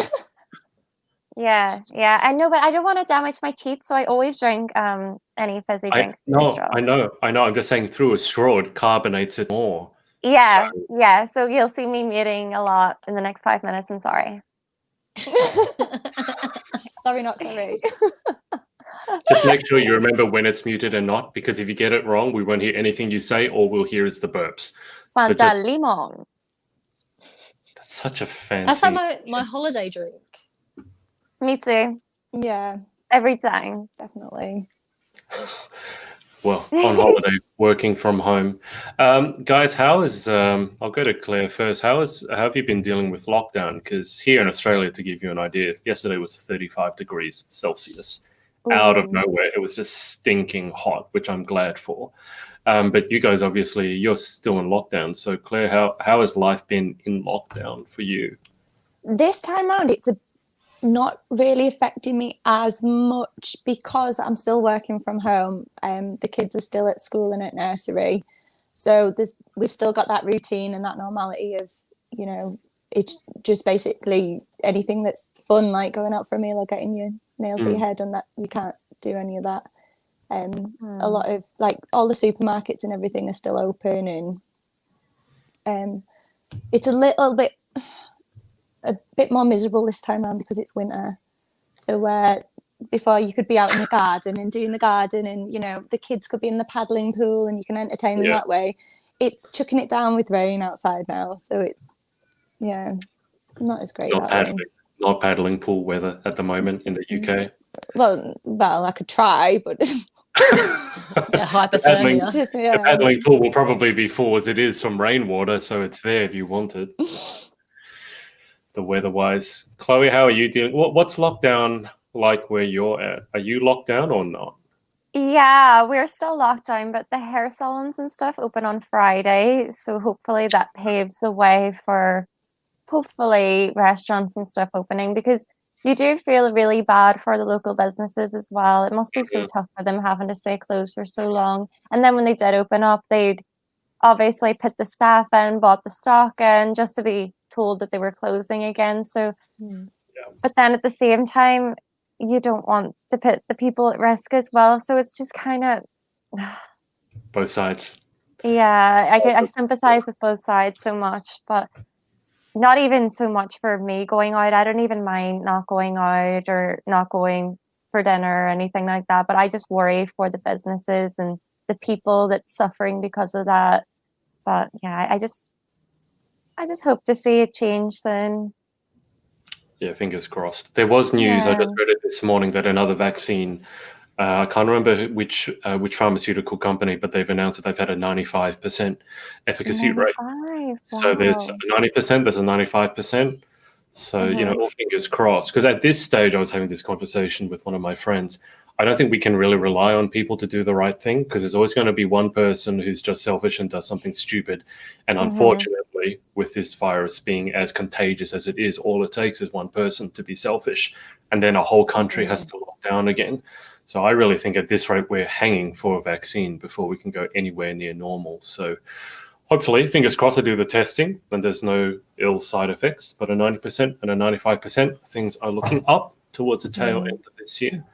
Yeah, I know, but I don't want to damage my teeth, so I always drink any fizzy drinks. I know. I'm just saying through a straw, it carbonates it more. Yeah. So you'll see me muting a lot in the next 5 minutes. I'm sorry. Sorry, not sorry. Just make sure you remember when it's muted and not, because if you get it wrong, we won't hear anything you say. All we'll hear is the burps. Fanta limon. That's such a fancy. That's like my holiday drink. Me too. Yeah, every time, definitely. Well, on holiday, working from home. Guys, how is, I'll go to Claire first. How have you been dealing with lockdown? Because here in Australia, to give you an idea, yesterday was 35 degrees Celsius. out of Ooh. nowhere. It was just stinking hot, which I'm glad for. But you guys, obviously, you're still in lockdown. So, Claire, how has life been in lockdown for you? This time around, it's not really affecting me as much because I'm still working from home. The kids are still at school and at nursery. So we've still got that routine and that normality of, you know, it's just basically anything that's fun, like going out for a meal or getting your nails to your hair done, that you can't do any of that. A lot of, like, all the supermarkets and everything are still open, and it's a bit more miserable this time around because it's winter. So where before you could be out in the garden and doing the garden, and, you know, the kids could be in the paddling pool and you can entertain them that way, it's chucking it down with rain outside now. So it's, yeah, not as great that way. Not paddling pool weather at the moment in the UK. Well, I could try, but hypothermia. The paddling pool will probably be full as it is from rainwater, so it's there if you want it. The weather-wise. Chloe, how are you dealing? What's lockdown like where you're at? Are you locked down or not? Yeah, we're still locked down, but the hair salons and stuff open on Friday. So hopefully that paves the way for hopefully restaurants and stuff opening, because you do feel really bad for the local businesses as well. It must be so tough for them having to stay closed for so long. And then when they did open up, they'd obviously put the staff in, bought the stock in, just to be told that they were closing again. So, but then at the same time, you don't want to put the people at risk as well. So it's just kind of both sides. Yeah, I sympathize with both sides so much, but not even so much for me going out. I don't even mind not going out or not going for dinner or anything like that. But I just worry for the businesses and the people that's suffering because of that. But yeah, I just hope to see a change soon. Yeah, fingers crossed. There was news, I just read it this morning, that another vaccine, I can't remember which pharmaceutical company, but they've announced that they've had a 95% efficacy rate. So there's a 90%, there's a 95%. So, you know, all fingers crossed. Because at this stage, I was having this conversation with one of my friends. I don't think we can really rely on people to do the right thing, because there's always going to be one person who's just selfish and does something stupid. And unfortunately, with this virus being as contagious as it is, all it takes is one person to be selfish, and then a whole country has to lock down again. So I really think at this rate, we're hanging for a vaccine before we can go anywhere near normal. So hopefully, fingers crossed, I do the testing and there's no ill side effects, but a 90% and a 95%, things are looking up towards the tail end of this year.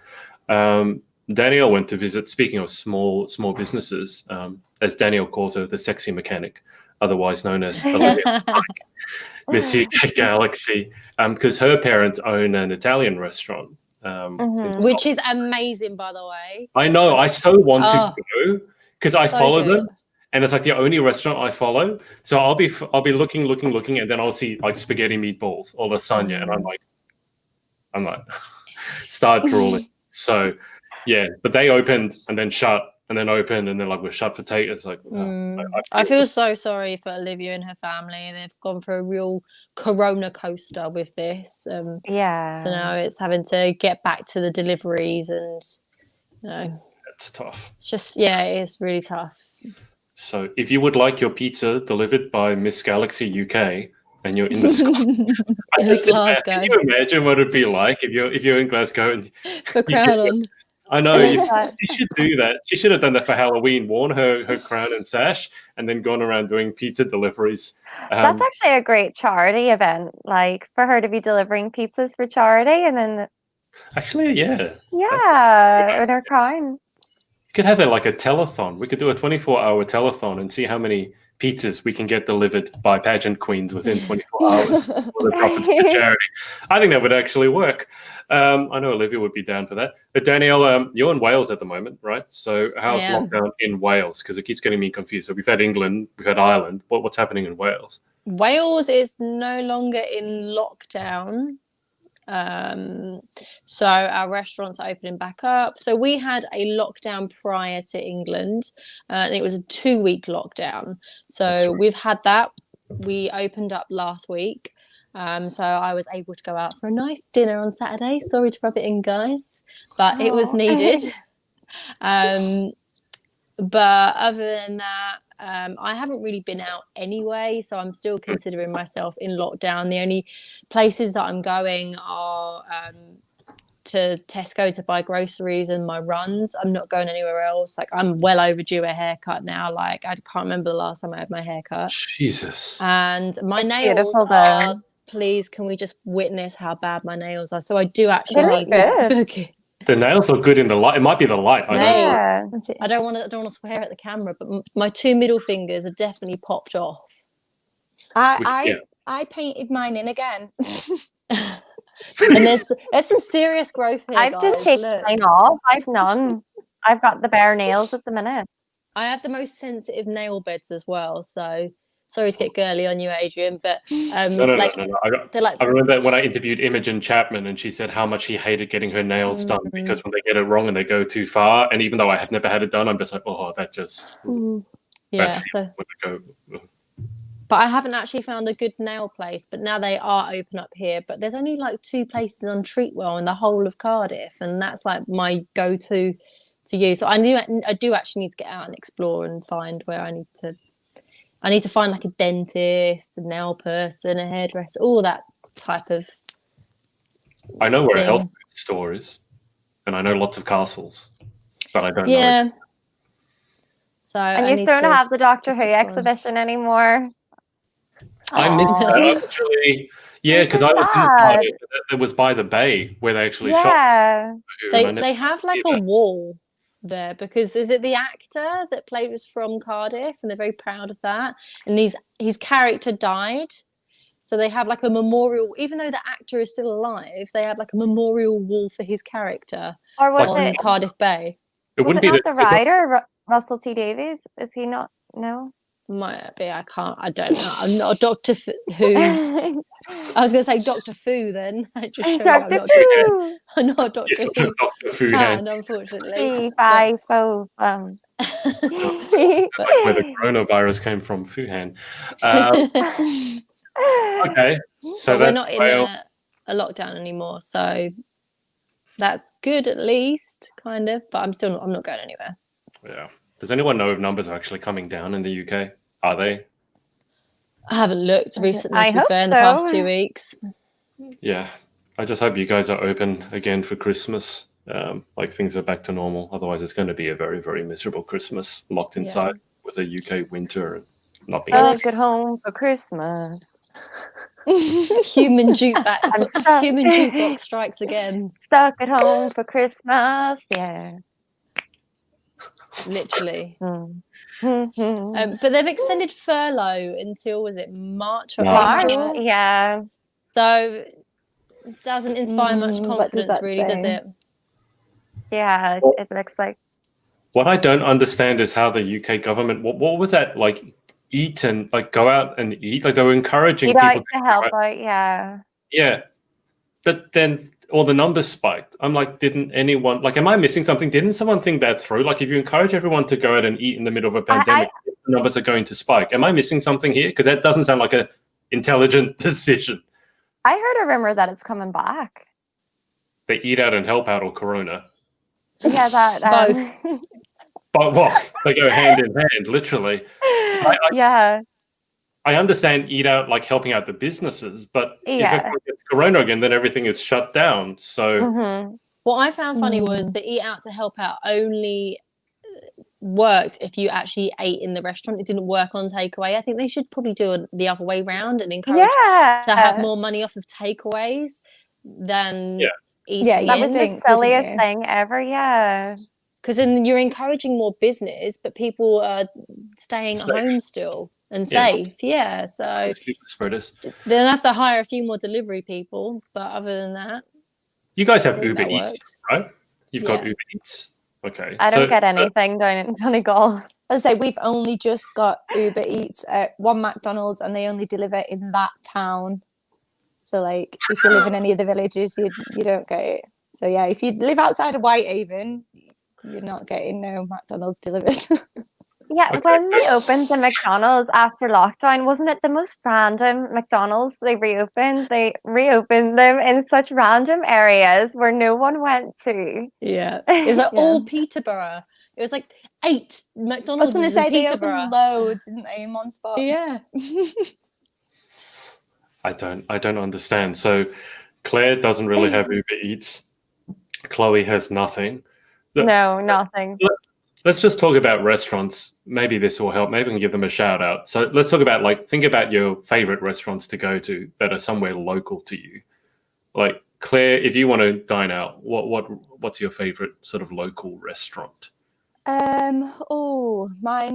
Danielle went to visit, speaking of small businesses, as Danielle calls her, the sexy mechanic, otherwise known as Miss UK Galaxy, because her parents own an Italian restaurant. Which is amazing, by the way. I know, I so want to go, because I follow them, and it's like the only restaurant I follow. So I'll be looking, and then I'll see like spaghetti meatballs or lasagna, and I'm like, start drooling. So, yeah, but they opened and then shut and then opened and then like we're shut for take. It's like, I feel so sorry for Olivia and her family. They've gone for a real corona coaster with this. So now it's having to get back to the deliveries, and you know, it's tough. It's just it's really tough. So if you would like your pizza delivered by Miss Galaxy UK, and you're in the Glasgow. Can you imagine what it'd be like if you're in Glasgow and the crown on? I know she should do that. She should have done that for Halloween, worn her crown and sash, and then gone around doing pizza deliveries. That's actually a great charity event, like for her to be delivering pizzas for charity, and then actually, with her crown. You could have it like a telethon. We could do a 24-hour telethon and see how many pizzas we can get delivered by pageant queens within 24 hours for the profits for charity. I think that would actually work. I know Olivia would be down for that. But Danielle, you're in Wales at the moment, right? So how's lockdown in Wales? Because it keeps getting me confused. So we've had England, we've had Ireland. What's happening in Wales? Wales is no longer in lockdown. So our restaurants are opening back up. So we had a lockdown prior to England, and it was a 2-week lockdown. So we've had that. We opened up last week. So I was able to go out for a nice dinner on Saturday. Sorry to rub it in, guys. but it was Aw. needed. But other than that, I haven't really been out anyway, so I'm still considering myself in lockdown. The only places that I'm going are to Tesco to buy groceries and my runs. I'm not going anywhere else. Like, I'm well overdue a haircut now. Like, I can't remember the last time I had my haircut. Jesus. And my It's nails beautiful are, though. please, can we just witness how bad my nails are? So I do They actually look need to good. book it. The nails look good in the light. It might be the light. I don't know. Yeah. That's it. I don't want to swear at the camera, but my two middle fingers are definitely popped off. I painted mine in again. And there's some serious growth here, I've guys. just taken Look, mine off. I've none. I've got the bare nails at the minute. I have the most sensitive nail beds as well. So sorry to get girly on you, Adrian, but No. they're like, I remember when I interviewed Imogen Chapman, and she said how much she hated getting her nails done because when they get it wrong and they go too far, and even though I have never had it done, I'm just like, oh, that just yeah. that So, feeling when they go. but I haven't actually found a good nail place. But now they are open up here. But there's only like 2 places on Treatwell in the whole of Cardiff, and that's like my go-to to use. So I do actually need to get out and explore and find where I need to find like a dentist, a nail person, a hairdresser, all that type of. I know where a thing. health food store is, and I know lots of castles, but I don't know. Yeah. So And I you need still don't to have the Doctor just Who explore. exhibition anymore. I missed Aw. that actually. Yeah, because I was in sad. Cardiff. It was by the bay where they actually shot. Yeah. Who, and I never They have like did a wall there because is it the actor that played was from Cardiff and they're very proud of that, and his character died, so they have like a memorial. Even though the actor is still alive, they have like a memorial wall for his character Or was on it? Cardiff Bay. It Was wouldn't it be not the writer Russell T Davies? Is he not? No. Might be. I don't know. I'm not a Doctor Who. I was going to say Doctor Fu then. I just showed you I'm Doctor not, Who. I'm not a Doctor Who Doctor Fu fan, hand. unfortunately. 3-5-4. Where the coronavirus came from, Fuhan. Okay, so But we're that's not in Wales. a lockdown anymore, so that's good at least, kind of. But I'm not going anywhere. Yeah. Does anyone know if numbers are actually coming down in the UK? Are they? I haven't looked recently, I to be hope fair, in the past so. 2 weeks. Yeah. I just hope you guys are open again for Christmas. Like things are back to normal. Otherwise, it's going to be a very, very miserable Christmas locked inside with a UK winter and not being. Stuck at home for Christmas. Human jukebox strikes again. Stuck at home for Christmas. Yeah. Literally. March. But they've extended furlough until, was it March or April? Yeah. So it doesn't inspire much what does confidence, that really, does say? it? Yeah. It looks like. What I don't understand is how the UK government, what was that, like eat and like go out and eat? Like they were encouraging Eat people out to help out. Yeah. Yeah. But then all the numbers spiked. I'm like, didn't anyone, like, am I missing something? Didn't someone think that through? Like, if you encourage everyone to go out and eat in the middle of a pandemic, the numbers are going to spike. Am I missing something here? Because that doesn't sound like an intelligent decision. I heard a rumor that it's coming back. They eat out and help out or Corona. Yeah, that. But what? They go hand in hand, literally. Yeah. I understand eat out, like helping out the businesses, but if Yeah. everyone gets Corona again, then everything is shut down. So What I found funny was the eat out to help out only worked if you actually ate in the restaurant. It didn't work on takeaway. I think they should probably do it the other way round and encourage to have more money off of takeaways than eating in. That was the silliest thing ever. Yeah. Because then you're encouraging more business, but people are staying at home still and safe. Yeah, so they'll have to hire a few more delivery people. But other than that, you guys have Uber Eats, right? You've got Uber Eats. Okay. I don't get anything down in Donegal. As I say, we've only just got Uber Eats at one McDonald's, and they only deliver in that town. So, like, if you live in any of the villages, you don't get it. So, yeah, if you live outside of Whitehaven, you're not getting no McDonald's delivered. Yeah, Okay. when they opened the McDonald's after lockdown, wasn't it the most random McDonald's they reopened? They reopened them in such random areas where no one went to. Yeah. It was like Yeah. all Peterborough. It was like 8 I was McDonald's going to in say they Peterborough. opened loads, didn't they, in one spot? Yeah. I don't understand. So Claire doesn't really have Uber Eats. Chloe has nothing. No, nothing. Let's just talk about restaurants. Maybe this will help. Maybe we can give them a shout out. So let's talk about think about your favorite restaurants to go to that are somewhere local to you. Like Claire, if you want to dine out, what's your favorite sort of local restaurant? Mine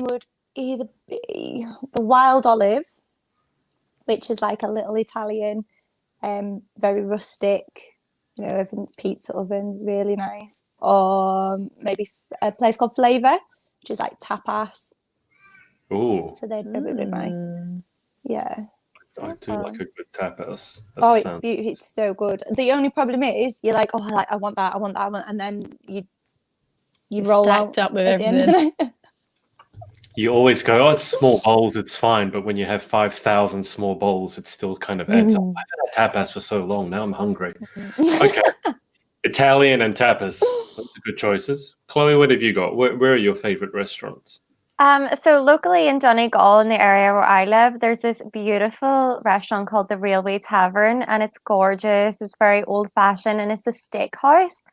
would either be the Wild Olive, which is like a little Italian, very rustic, everything's pizza oven, really nice. Or maybe a place called Flavor, which is like tapas. Oh, So they'd probably be mine. Yeah. I do like a good tapas. It's beautiful. It's so good. The only problem is you're like, I want that, and then you roll out Stacked up with at the end of the everything. night. You always go, it's small bowls, it's fine. But when you have 5,000 small bowls, it still kind of adds up. I've had tapas for so long. Now I'm hungry. Okay. Italian and tapas. Those are good choices. Chloe, what have you got? Where are your favorite restaurants? So locally in Donegal, in the area where I live, there's this beautiful restaurant called the Railway Tavern, and it's gorgeous. It's very old-fashioned, and it's a steakhouse,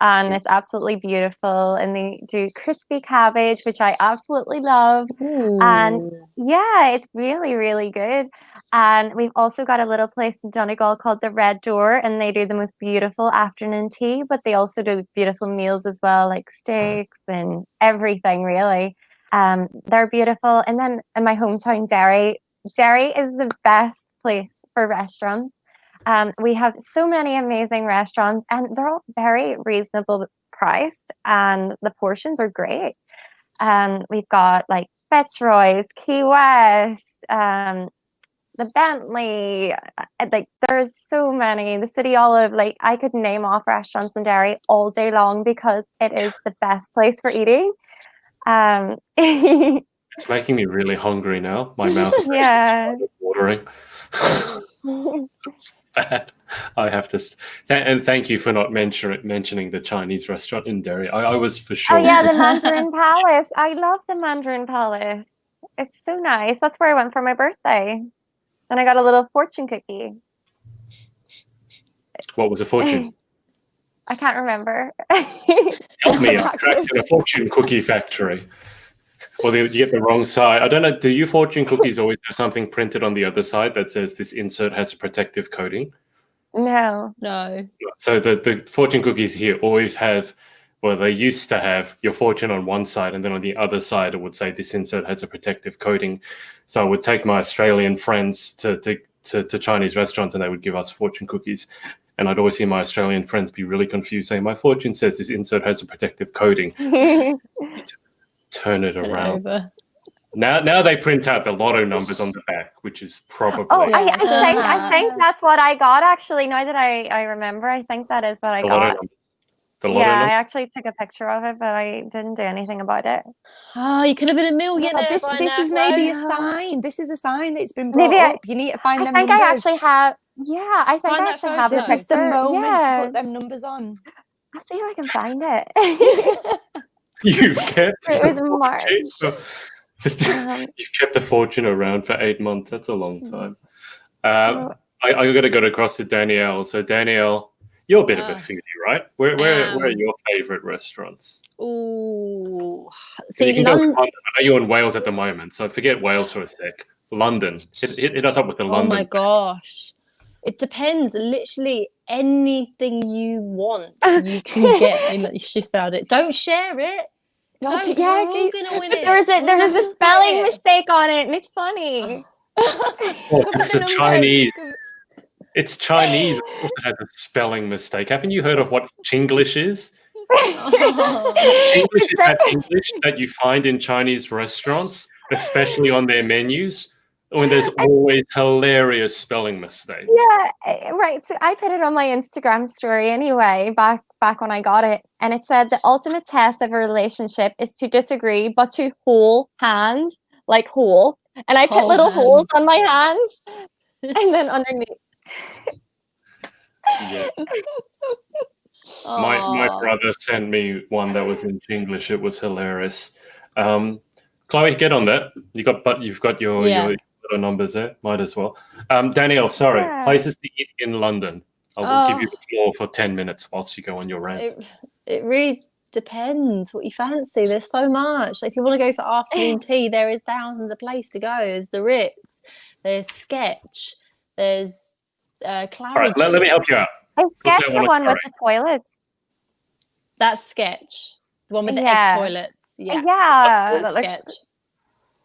and it's absolutely beautiful. And they do crispy cabbage, which I absolutely love. And yeah, it's really, really good. And we've also got a little place in Donegal called the Red Door, and they do the most beautiful afternoon tea, but they also do beautiful meals as well, like steaks and everything, really. They're beautiful. And then in my hometown, Derry is the best place for restaurants. We have so many amazing restaurants, and they're all very reasonable priced, and the portions are great. We've got like Fitzroy's, Key West, the Bentley, like there's so many. The City Olive, like I could name off restaurants in Derry all day long because it is the best place for eating. It's making me really hungry now. My mouth is watering. It's bad. I have to. And thank you for not mentioning the Chinese restaurant in Derry. I was for sure. Oh yeah, the Mandarin Palace. I love the Mandarin Palace. It's so nice. That's where I went for my birthday. Then I got a little fortune cookie. What was a fortune? I can't remember. Help me, I'm trapped in a fortune cookie factory. Or you get the wrong side. I don't know, do your fortune cookies always have something printed on the other side that says this insert has a protective coating? No. So the fortune cookies here always have, well, they used to have your fortune on one side, and then on the other side it would say this insert has a protective coating. So I would take my Australian friends to Chinese restaurants, and they would give us fortune cookies. And I'd always see my Australian friends be really confused, saying, my fortune says this insert has a protective coating. Turn it around. Now they print out the lotto numbers on the back, which is probably... Oh, I think that's what I got, actually. Now that I remember, I think that is what I got. I actually took a picture of it, but I didn't do anything about it. Oh, you could have been a millionaire. This is maybe a sign. This is a sign that it's been brought up. You need to find them numbers. I actually have. Yeah, I think I actually have. This is the moment to put them numbers on. I'll see if I can find it. You've kept it was March. You've kept a fortune around for 8 months. That's a long time. I got to go across to Danielle. So Danielle, you're a bit of a foodie, right? Where are your favorite restaurants? Oh, see, you can go to London. I know you're in Wales at the moment, so forget Wales for a sec. London, hit us up with the London. Oh my gosh, it depends. Literally anything you want, you can get. She spelled it. Don't share it. We're all gonna win it. There was a spelling mistake on it, and it's funny. It's a Chinese. It's Chinese. Of course it has a spelling mistake. Haven't you heard of what Chinglish is? Chinglish is that English that you find in Chinese restaurants, especially on their menus. when there's always hilarious spelling mistakes. Yeah, right. So I put it on my Instagram story anyway, back when I got it, and it said the ultimate test of a relationship is to disagree, but to hold hands, like whole. And I put Hold little holes hands. on my hands, and then underneath. Yeah. My Aw. brother sent me one that was in English. It was hilarious. Chloe, get on that. You've got your Yeah. little numbers there. Might as well. Danielle, sorry. Yeah. Places to eat in London. I'll give you Oh, the floor for 10 minutes whilst you go on your rant. it really depends what you fancy. There's so much. Like, if you want to go for afternoon tea, there is thousands of places to go. There's the Ritz, there's Sketch, there's All right, Claridge's. let me help you out. I Let's sketched go the on a one with curry. the toilets. That's Sketch. The one with the Yeah. egg toilets. Yeah. Yeah, That's Sketch.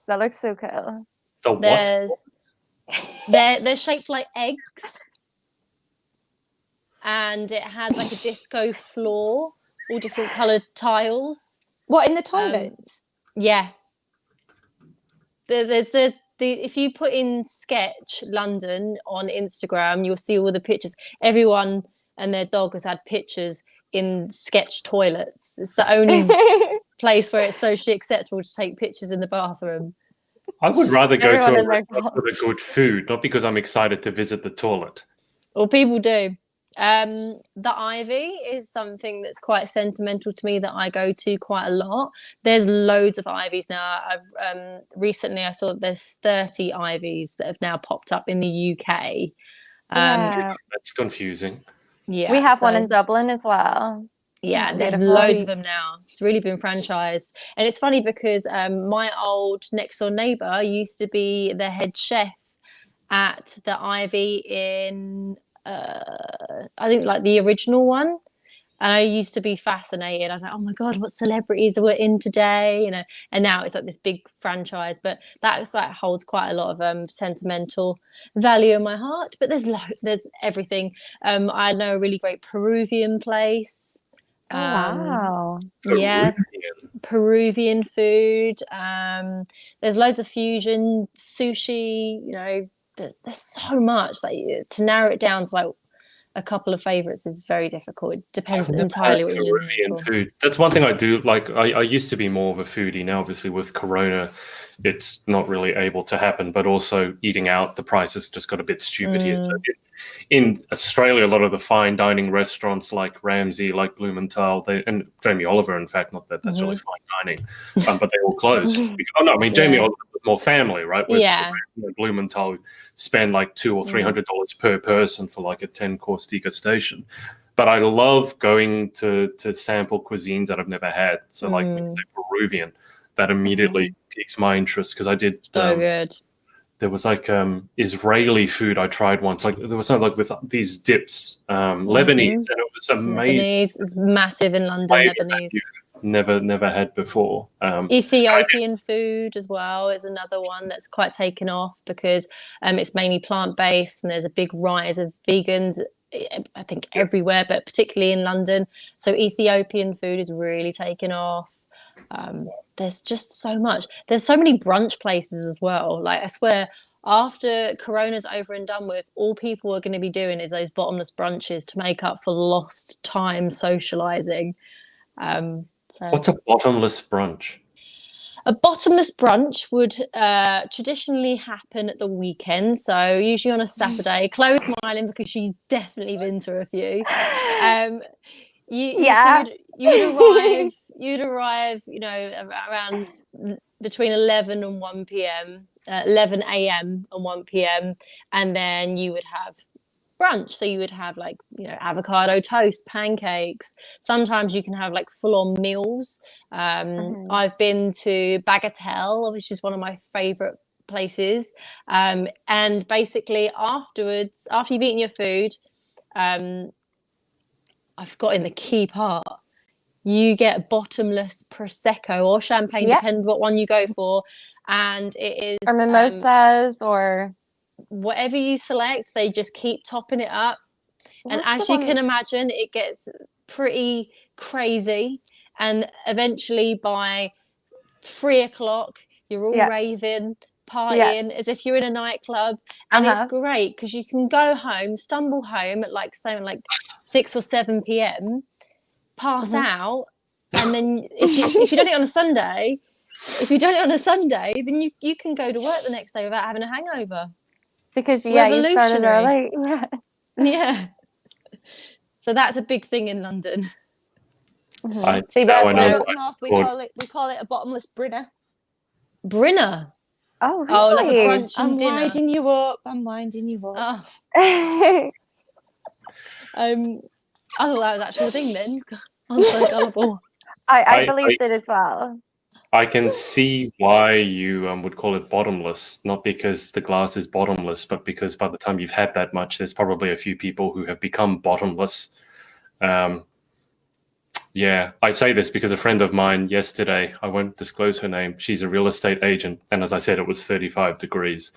that looks so cool. The what? They're shaped like eggs. And it has like a disco floor, all different coloured tiles. What, in the toilets? Yeah. There's if you put in Sketch London on Instagram, you'll see all the pictures. Everyone and their dog has had pictures in Sketch toilets. It's the only place where it's socially acceptable to take pictures in the bathroom. I would rather go Everyone to a in their restaurant for the good food, not because I'm excited to visit the toilet. Well, people do. The Ivy is something that's quite sentimental to me that I go to quite a lot. There's loads of Ivies now. Recently I saw that there's 30 Ivies that have now popped up in the UK. Yeah. That's confusing. Yeah, We have one so- in Dublin as well. Yeah, It's there's beautiful. loads of them now. It's really been franchised. And it's funny because my old next door neighbour used to be the head chef at the Ivy in, I think, like the original one. And I used to be fascinated. I was like, oh my God, what celebrities were in today? You know, and now it's like this big franchise. But that's like holds quite a lot of sentimental value in my heart. But there's everything. I know a really great Peruvian place. Oh, wow. Yeah, Peruvian. Peruvian food. There's loads of fusion, sushi. You know, there's so much. Like, to narrow it down to like a couple of favorites is very difficult. It depends I've never entirely had what you're in the mood Peruvian for. food. That's one thing I do like. I used to be more of a foodie. Now, obviously, with Corona, it's not really able to happen. But also, eating out, the prices just got a bit stupid here. So in Australia, a lot of the fine dining restaurants like Ramsay, like Blumenthal, and Jamie Oliver, in fact, not that that's really fine dining, but they all closed. Oh no, I mean Jamie Oliver was more family, right? With Blumenthal spend like $200 or $300 per person for like a 10-course degustation. But I love going to sample cuisines that I've never had. So like when you say Peruvian, that immediately piques my interest because I did. So good. There was like Israeli food I tried once. Like there was something like with these dips, Lebanese, and it was amazing. Lebanese is massive in London. Lebanese. Never had before. Ethiopian food as well is another one that's quite taken off because it's mainly plant-based and there's a big rise of vegans, I think, everywhere, but particularly in London. So Ethiopian food is really taken off. There's just so much. There's so many brunch places as well. Like, I swear, after Corona's over and done with, all people are going to be doing is those bottomless brunches to make up for lost time socializing. So what's a bottomless brunch? a bottomless brunch would traditionally happen at the weekend, so usually on a Saturday. Chloe's smiling because she's definitely been to a few. You'd arrive, you know, around between 11 and 1 p.m., 11 a.m. and 1 p.m., and then you would have brunch. So you would have, like, you know, avocado toast, pancakes. Sometimes you can have like full-on meals. I've been to Bagatelle, which is one of my favorite places. And basically afterwards, after you've eaten your food, I've forgotten the key part. You get bottomless prosecco or champagne, depends what one you go for, and it is or mimosas or whatever you select. They just keep topping it up, and as you can imagine, it gets pretty crazy. And eventually, by 3 o'clock, you're all raving. partying as if you're in a nightclub, and Uh-huh. it's great because you can go home, stumble home at like 6 or 7 p.m, pass out, and then if you done it on a Sunday, then you can go to work the next day without having a hangover. Because you started Revolutionary. early. Yeah. So that's a big thing in London. See, now I we're know up why north. it's We call it a bottomless Brinner. Brinner. Oh, really? Oh, like a brunch I'm and dinner. winding you up. I'm winding you up. Oh, I thought that was actually a thing then. I'm so gullible. I believed it as well. I can see why you would call it bottomless, not because the glass is bottomless, but because by the time you've had that much, there's probably a few people who have become bottomless. Yeah, I say this because a friend of mine yesterday, I won't disclose her name, she's a real estate agent. And as I said, it was 35 degrees.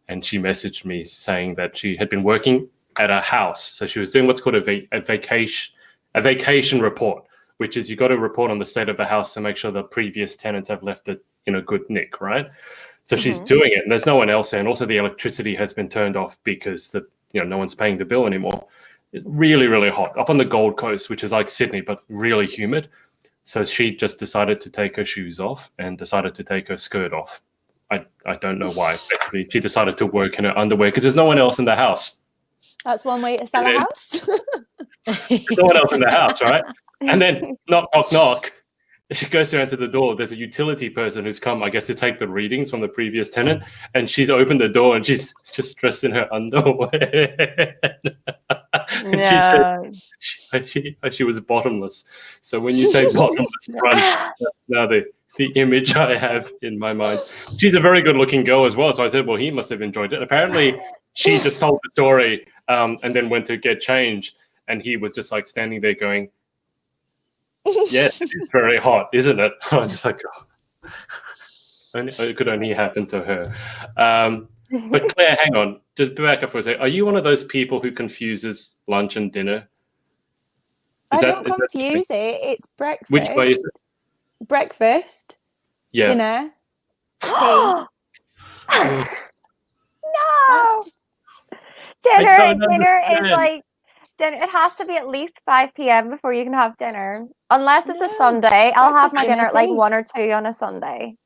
And she messaged me saying that she had been working at a house. So she was doing what's called a vacation report, which is you got to report on the state of the house to make sure the previous tenants have left it in a good nick, right? So she's doing it, and there's no one else there. And also the electricity has been turned off because no one's paying the bill anymore. It's really, really hot up on the Gold Coast, which is like Sydney, but really humid. So she just decided to take her shoes off and decided to take her skirt off. I don't know why. Basically, she decided to work in her underwear because there's no one else in the house. That's one way to sell a house. There's no one else in the house, right? And then knock, knock, knock. She goes to enter the door. There's a utility person who's come, I guess, to take the readings from the previous tenant. And she's opened the door and she's just dressed in her underwear. No. She said she was bottomless. So when you say bottomless brunch, that's now the image I have in my mind. She's a very good looking girl as well. So I said, well, he must have enjoyed it. Apparently, she just told the story and then went to get changed. And he was just like standing there going, yes, it's very hot, isn't it? I'm just like, oh. It could only happen to her. But Claire, hang on, just back up for a second. Are you one of those people who confuses lunch and dinner? I don't confuse it. It's breakfast. Which way is it? Breakfast. Yeah. Dinner. Tea. No. Dinner is like dinner. It has to be at least 5 p.m. before you can have dinner. Unless it's a Sunday. I'll have my dinner at like 1 or 2 on a Sunday.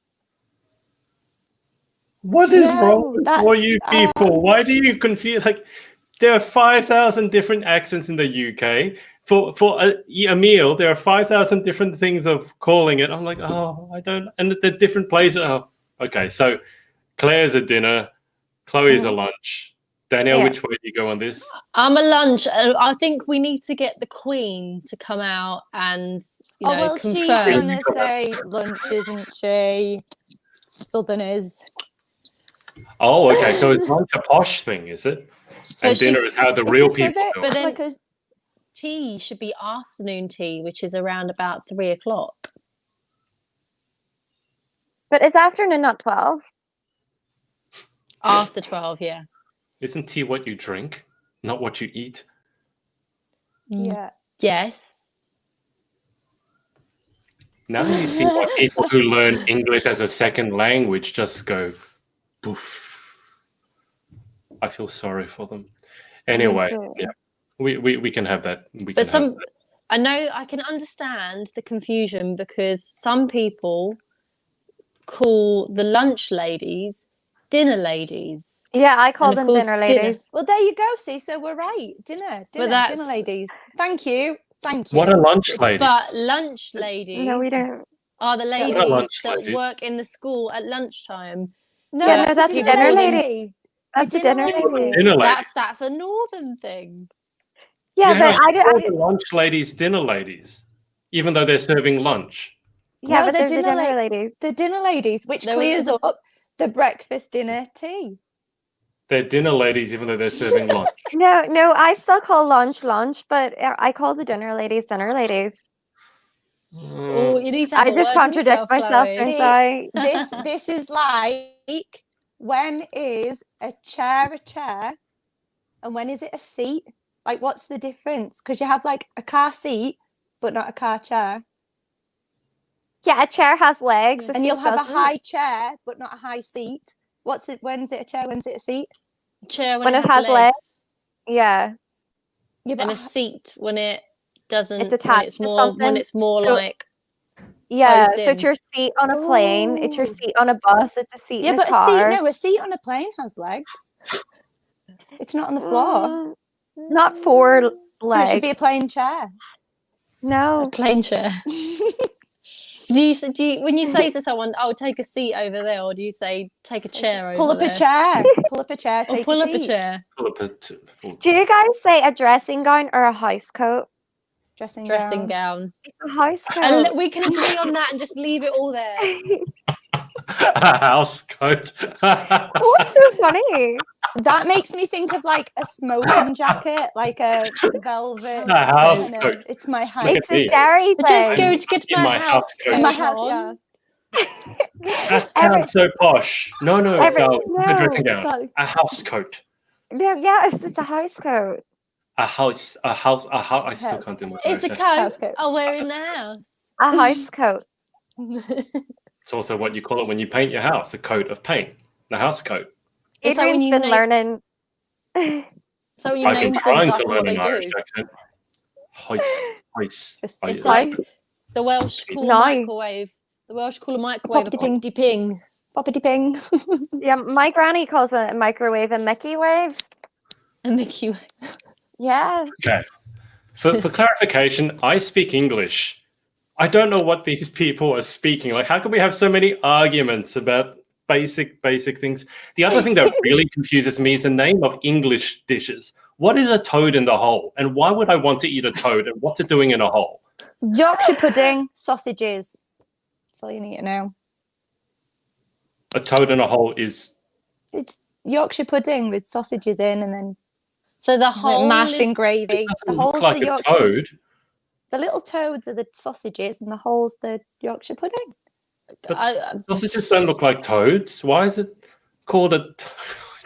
What is wrong with all you people? Why do you confuse? Like, there are 5,000 different accents in the UK. For a meal, there are 5,000 different things of calling it. I'm like, oh, I don't. And the different places. Oh, okay. So Claire's a dinner. Chloe's a lunch. Danielle, which way do you go on this? I'm a lunch. I think we need to get the Queen to come out and confirm. She's gonna say lunch, isn't she? Southerners. Oh, okay. So it's lunch a posh thing, is it? And dinner is how the real people do it. But then tea should be afternoon tea, which is around about 3 o'clock. But it's afternoon, not 12. After 12, yeah. Isn't tea what you drink, not what you eat? Yeah. Yes. Now you see why people who learn English as a second language just go poof. I feel sorry for them. Anyway, yeah, we can have that. I know I can understand the confusion because some people call the lunch ladies dinner ladies. Yeah, I call them dinner ladies. Well, there you go. See, so we're right. Dinner ladies. Thank you. What are lunch ladies? But lunch ladies. No, we don't. Are the ladies that work in the school at lunchtime? No, that's a dinner lady. That's a dinner lady. That's a northern thing. Yeah, but I don't. Lunch ladies, dinner ladies, even though they're serving lunch. Yeah, but they're the dinner ladies. The dinner ladies, which clears up the breakfast, dinner, tea. They're dinner ladies, even though they're serving lunch. No, I still call lunch, but I call the dinner ladies dinner ladies. Oh, you need to have I just contradict myself, don't I? This is like, when is a chair, and when is it a seat? Like, what's the difference? Because you have like a car seat, but not a car chair. Yeah, a chair has legs. And you'll have a high chair, but not a high seat. What's it? When's it a chair? When's it a seat? Chair When it has legs. Yeah. Yeah, and but a seat when it doesn't. It's attached to something. When it's more So- like Yeah, closed so it's in. your seat on a plane, it's your Ooh. seat on a bus, it's a seat yeah, in a but car. a seat on a plane has legs. It's not on the floor. Mm, not 4 So legs. it should be a plain chair. a No. plain chair. Do you when you say to someone, "Oh, take a seat over there," or do you say, "Take a chair over Pull up there"? a chair. Pull up a chair. Or Take pull a up a seat. chair. Do you guys say a dressing gown or a house coat? Dressing Gown. It's a house And coat. we can agree on that and just leave it all there. A house coat. What's so funny? That makes me think of like a smoking jacket, like a velvet. A house kinda- coat. It's my house. Look It's at a me. scary I just thing. go to get In my my house house coat. coat My house, on. yes. That Every- sounds so posh. No, darling, a dressing gown. Darling. A house coat. Yeah, it's a house coat. A house. I still House. can't do my It's a accent. coat. House coat. Oh, we're in the house. A house coat. It's also what you call it when you paint your house, a coat of paint. The house coat. Is that when Adrian's you been name- learning. So when you I've been name trying things to after learn what an they Irish do. accent. Hoist. It's Nice. like the Welsh call a Nice. microwave. The Welsh call a microwave a Poppity poppity ping. Poppity ping. Yeah, my granny calls a microwave a Mickey wave. A Mickey. Yeah. Okay. For clarification, I speak English. I don't know what these people are speaking. Like, how can we have so many arguments about basic things? The other thing that really confuses me is the name of English dishes. What is a toad in the hole? And why would I want to eat a toad? And what's it doing in a hole? Yorkshire pudding, sausages. That's all you need to know. A toad in a hole is It's Yorkshire pudding with sausages in, and then So the whole mash and is, gravy. it The doesn't look hole's like the a Yorkshire. toad. The little toads are the sausages, and the hole's the Yorkshire pudding. Sausages don't look like toads. Why is it called a toad?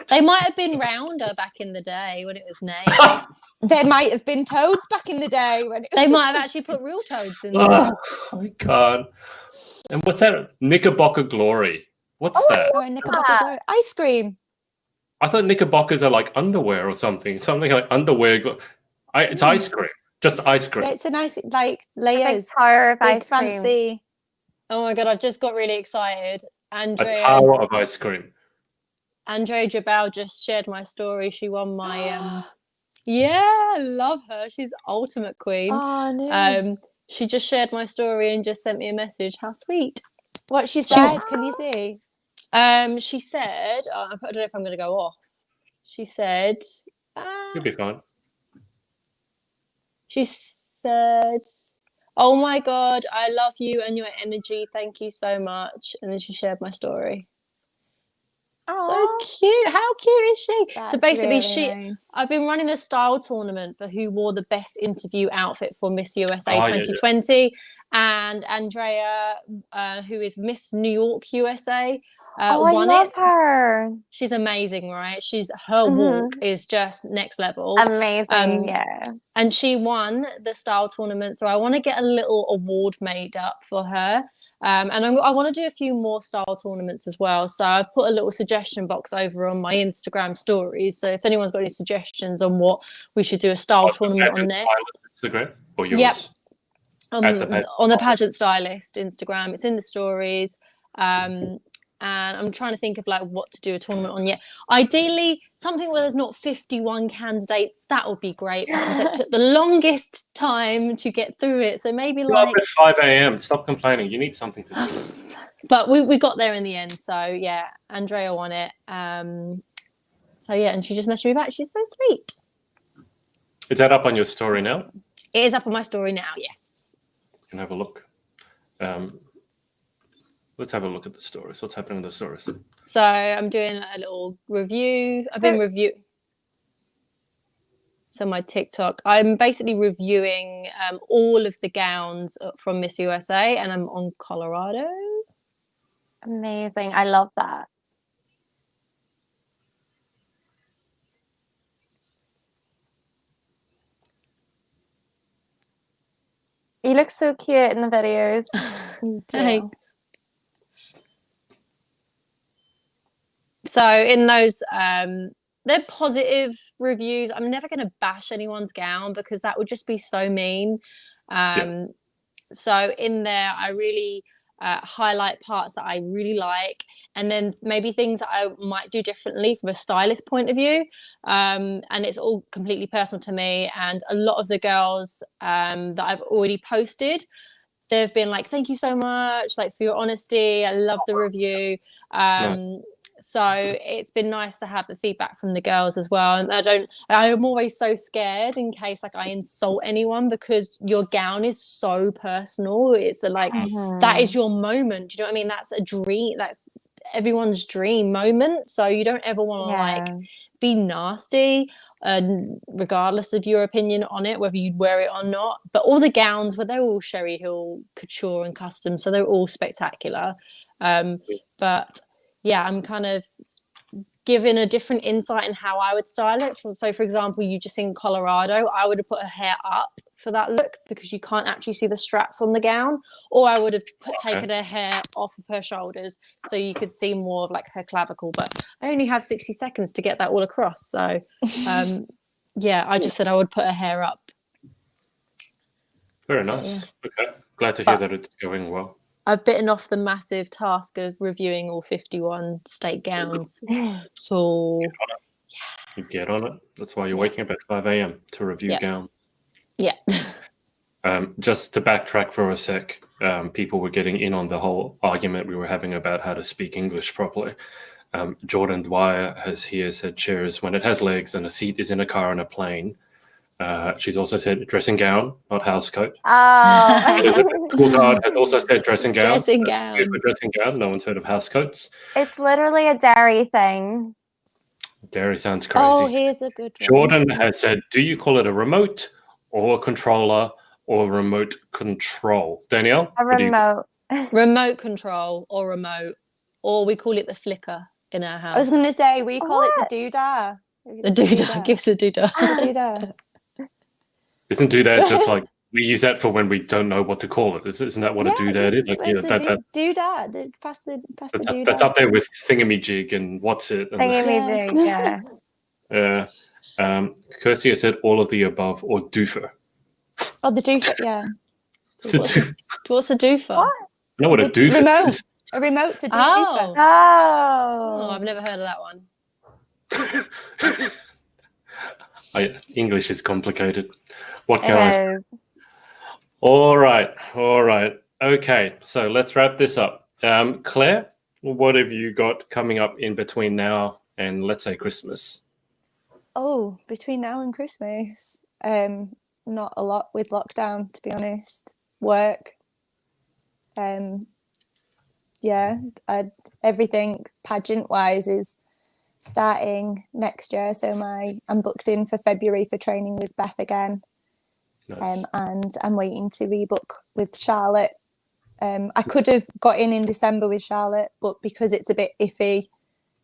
they might have been rounder back in the day when it was named. There might have been toads back in the day when it They might have actually put real toads in there. Oh, I can't. And what's that? Knickerbocker Glory. What's that? Oh, Knickerbocker glory. Ice cream. I thought knickerbockers are like underwear or something. Something like underwear. It's ice cream. Just ice cream. Yeah, it's a nice like Big layers, tower of big ice cream. fancy. Oh my god, I've just got really excited. A Andrea tower of ice cream. Jabal just shared my story. She won my yeah, I love her. She's ultimate queen. Oh no. She just shared my story and just sent me a message. How sweet. What she said, can you see? She said, I don't know if I'm going to go off. She said, You'll be fine. she said, "Oh my god, I love you and your energy. Thank you so much." And then she shared my story. So Aw. cute. How cute is she? So That's basically, really nice. I've been running a style tournament for who wore the best interview outfit for Miss USA Oh, yeah, 2020, and Andrea, who is Miss New York USA, Oh, I won love it. her. She's amazing, right? Her Mhm. walk is just next level. Amazing. Yeah. And she won the style tournament, so I want to get a little award made up for her. And I want to do a few more style tournaments as well. So I've put a little suggestion box over on my Instagram stories. So if anyone's got any suggestions on what we should do a style tournament on next, Instagram or yours? Yep. At the Pageant on the Stylist. Pageant Stylist Instagram, it's in the stories. And I'm trying to think of like what to do a tournament on yet. Ideally, something where there's not 51 candidates. That would be great because it took the longest time to get through it. So maybe You're up like, at 5 a.m. Stop complaining. You need something to do. but we got there in the end. So yeah, Andrea won it. So yeah, and she just messaged me back. She's so sweet. Is that up on your story now? It is up on my story now. Yes. You can have a look. Let's have a look at the stories. What's happening with the stories? So I'm doing a little review. I've been reviewing. So my TikTok, I'm basically reviewing all of the gowns from Miss USA, and I'm on Colorado. Amazing. I love that. You look so cute in the videos. Thanks. So in those they're positive reviews. I'm never going to bash anyone's gown because that would just be so mean. So in there, I really highlight parts that I really like, and then maybe things that I might do differently from a stylist point of view. And it's all completely personal to me. And a lot of the girls that I've already posted, they've been like, thank you so much, like, for your honesty. I love the review. Nice. So it's been nice to have the feedback from the girls as well. And I'm always so scared in case like I insult anyone, because your gown is so personal. It's like that is your moment. Do you know what I mean? That's a dream. That's everyone's dream moment. So you don't ever want to like be nasty, regardless of your opinion on it, whether you'd wear it or not. But all the gowns, but they're all Sherry Hill couture and custom, so they're all spectacular. But yeah, I'm kind of given a different insight in how I would style it. So for example, you just seen Colorado, I would have put her hair up for that look because you can't actually see the straps on the gown, or I would have taken her hair off of her shoulders so you could see more of like her clavicle. But I only have 60 seconds to get that all across, so yeah, I just said I would put her hair up. Very nice. Okay, glad to hear that it's going well. I've bitten off the massive task of reviewing all 51 state gowns. So you get on it. That's why you're waking up at 5 a.m. to review gowns. Yeah. Just to backtrack for a sec, people were getting in on the whole argument we were having about how to speak English properly. Jordan Dwyer has here said chairs when it has legs and a seat is in a car and a plane. She's also said dressing gown, not house coat. Coulthard has also said dressing gown. Dressing gown. Dressing gown. No one's heard of house coats. It's literally a dairy thing. Dairy sounds crazy. Oh, here's a good one. Jordan has said, do you call it a remote or a controller or remote control? Danielle? A remote. Remote control or remote. Or we call it the flicker in our house. I was going to say, we call it the doodah. The doodah. Give us the doodah. The doodah. Isn't doodad just like we use that for when we don't know what to call it? Isn't that what a doodad is? Like, Doodad. Pass the doodad. That's up there with thingamajig and what's it. And Thingamajig, yeah. Kirsty has said all of the above or doofer. Oh, the doofer, yeah. What's a doofer? What? I know what a doofer remote. is. A remote's a Oh. doofer. Oh, I've never heard of that one. English is complicated. What can I say? All right. Okay, so let's wrap this up. Claire, what have you got coming up in between now and, let's say, Christmas? Oh, between now and Christmas, not a lot with lockdown, to be honest. Work. Everything pageant-wise is starting next year, so I'm booked in for February for training with Beth again. Nice. And I'm waiting to rebook with Charlotte. I could have got in December with Charlotte, but because it's a bit iffy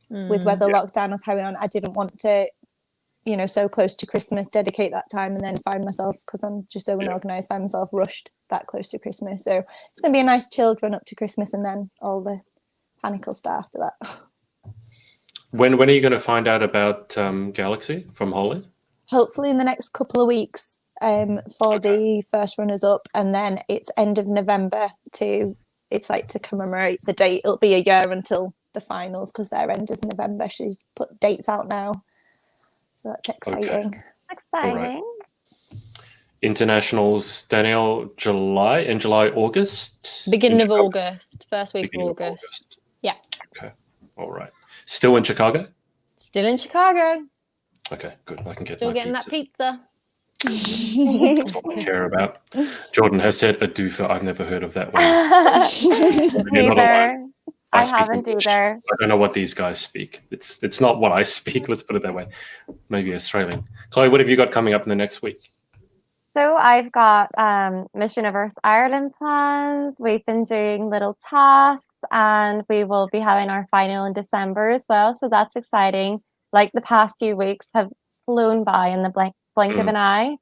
with whether lockdown will carry on, I didn't want to, so close to Christmas, dedicate that time and then find myself, because I'm just so unorganised, find myself rushed that close to Christmas. So it's going to be a nice chilled run up to Christmas, and then all the panic will start after that. When are you going to find out about Galaxy from Holly? Hopefully in the next couple of weeks for the first runners up, and then it's end of November to commemorate the date. It'll be a year until the finals because they're end of November. She's put dates out now, so that's exciting. Okay. Exciting. Right. Internationals, Danielle, July, August? Beginning of August, first week of August. Yeah. Okay, all right. Still in Chicago? Still in Chicago. Okay, good. I can get Still my getting that pizza. That's what I care about. Jordan has said a doofer. I've never heard of that one. Neither. I speak haven't English. either. I don't know what these guys speak. It's not what I speak. Let's put it that way. Maybe Australian. Chloe, what have you got coming up in the next week? So I've got Miss Universe Ireland plans. We've been doing little tasks, and we will be having our final in December as well. So that's exciting. Like, the past few weeks have flown by in the blink of an eye.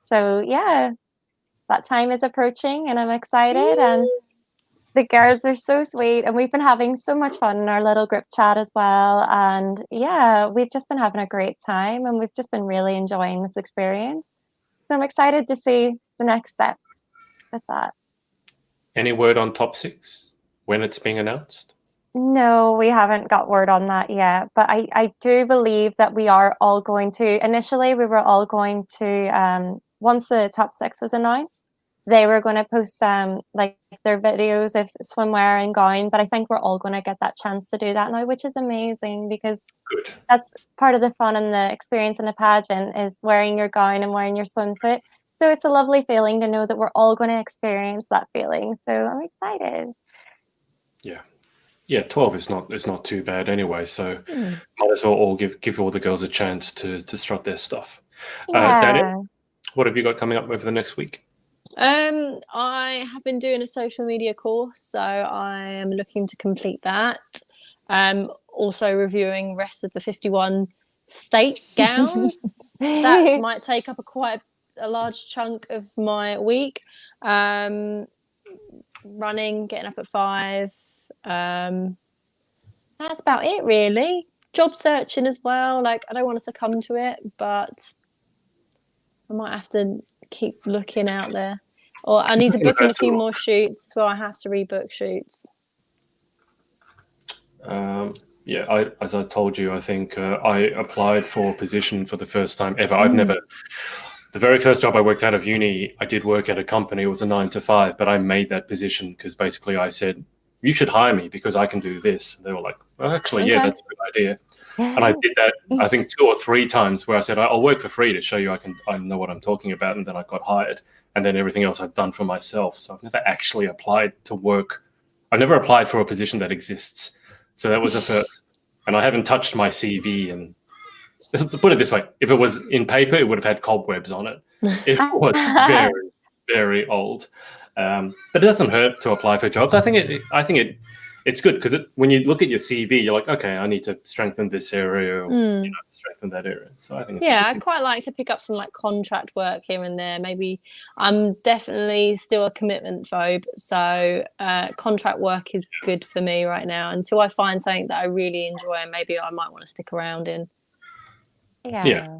So yeah, that time is approaching, and I'm excited. And the girls are so sweet, and we've been having so much fun in our little group chat as well. And yeah, we've just been having a great time, and we've just been really enjoying this experience. So I'm excited to see the next step with that. Any word on top 6 when it's being announced? No, we haven't got word on that yet, but I do believe that we are all going to, initially we were all going to, once the top 6 was announced, they were going to post like their videos of swimwear and gown, but I think we're all going to get that chance to do that now, which is amazing, because Good. that's part of the fun and the experience in a pageant, is wearing your gown and wearing your swimsuit. So it's a lovely feeling to know that we're all going to experience that feeling. So I'm excited. Yeah, 12 is not too bad anyway, so might as well all give all the girls a chance to strut their stuff. Yeah. Danielle, what have you got coming up over the next week? I have been doing a social media course, so I am looking to complete that. Also reviewing rest of the 51 state gowns. That might take up quite a large chunk of my week. Running, getting up at 5. That's about it, really. Job searching as well. Like, I don't want to succumb to it, but I might have to keep looking out there. Or I need to book in a few more shoots, so I have to rebook shoots. Yeah, as I told you, I think I applied for a position for the first time ever. I've never. The very first job I worked out of uni, I did work at a company. It was a 9 to 5, but I made that position because basically I said, you should hire me because I can do this. They were like, well, actually, yeah, that's a good idea. And I did that, I think 2 or 3 times, where I said, I'll work for free to show you I know what I'm talking about. And then I got hired. And then everything else I've done for myself. So I've never actually applied to work. I've never applied for a position that exists. So that was a first. And I haven't touched my CV. And put it this way, if it was in paper, it would have had cobwebs on it. It was very, very old. But it doesn't hurt to apply for jobs. I think it's good because when you look at your CV, you're like, okay, I need to strengthen this area, or strengthen that area. So I think I quite like to pick up some like contract work here and there. Maybe I'm definitely still a commitment phobe, so contract work is good for me right now until I find something that I really enjoy and maybe I might want to stick around in. Yeah.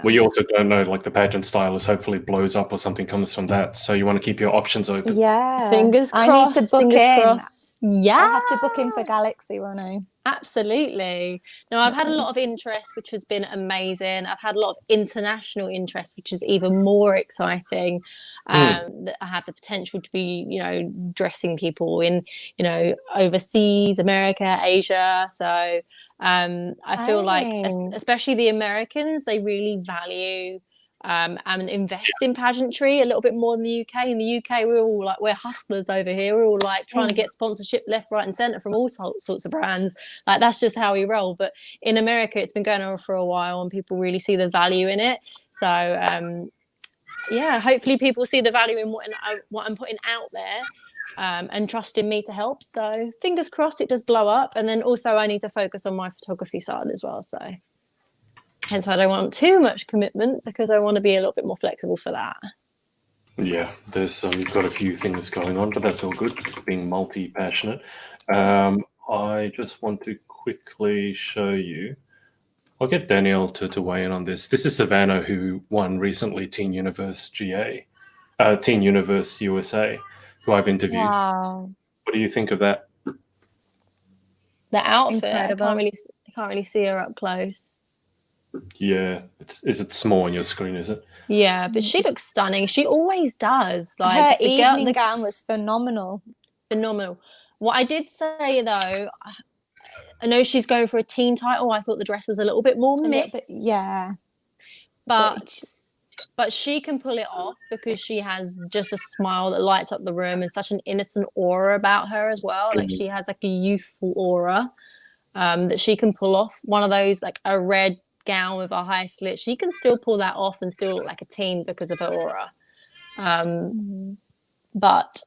Well, you also don't know, like the pageant stylist hopefully blows up or something comes from that. So you want to keep your options open. Yeah. Fingers crossed. I need to book fingers in. Crossed. Yeah. I'll have to book in for Galaxy, won't I? Absolutely. No, I've had a lot of interest, which has been amazing. I've had a lot of international interest, which is even more exciting. I have the potential to be, dressing people in, overseas, America, Asia. So I feel like, especially the Americans, they really value and invest in pageantry a little bit more than the UK. In the UK, we're hustlers over here. We're all like trying to get sponsorship left, right, and centre from all sorts of brands. Like that's just how we roll. But in America, it's been going on for a while, and people really see the value in it. So hopefully people see the value in what I'm putting out there. And trust in me to help. So fingers crossed it does blow up. And then also I need to focus on my photography side as well. So hence I don't want too much commitment because I want to be a little bit more flexible for that. Yeah, there's you've got a few things going on, but that's all good, being multi-passionate. I just want to quickly show you. I'll get Danielle to weigh in on this. This is Savannah, who won recently Teen Universe GA, Teen Universe USA, who I've interviewed. Wow. What do you think of that? The outfit, Incredible. I can't really see her up close. Yeah, is it small on your screen? Is it? Yeah, but she looks stunning. She always does. Like Her the evening gown was phenomenal. Phenomenal. What I did say though, I know she's going for a teen title. I thought the dress was a little bit more mixed. Yeah. But she can pull it off because she has just a smile that lights up the room and such an innocent aura about her as well. Like she has like a youthful aura that she can pull off. One of those, like a red gown with a high slit. She can still pull that off and still look like a teen because of her aura. But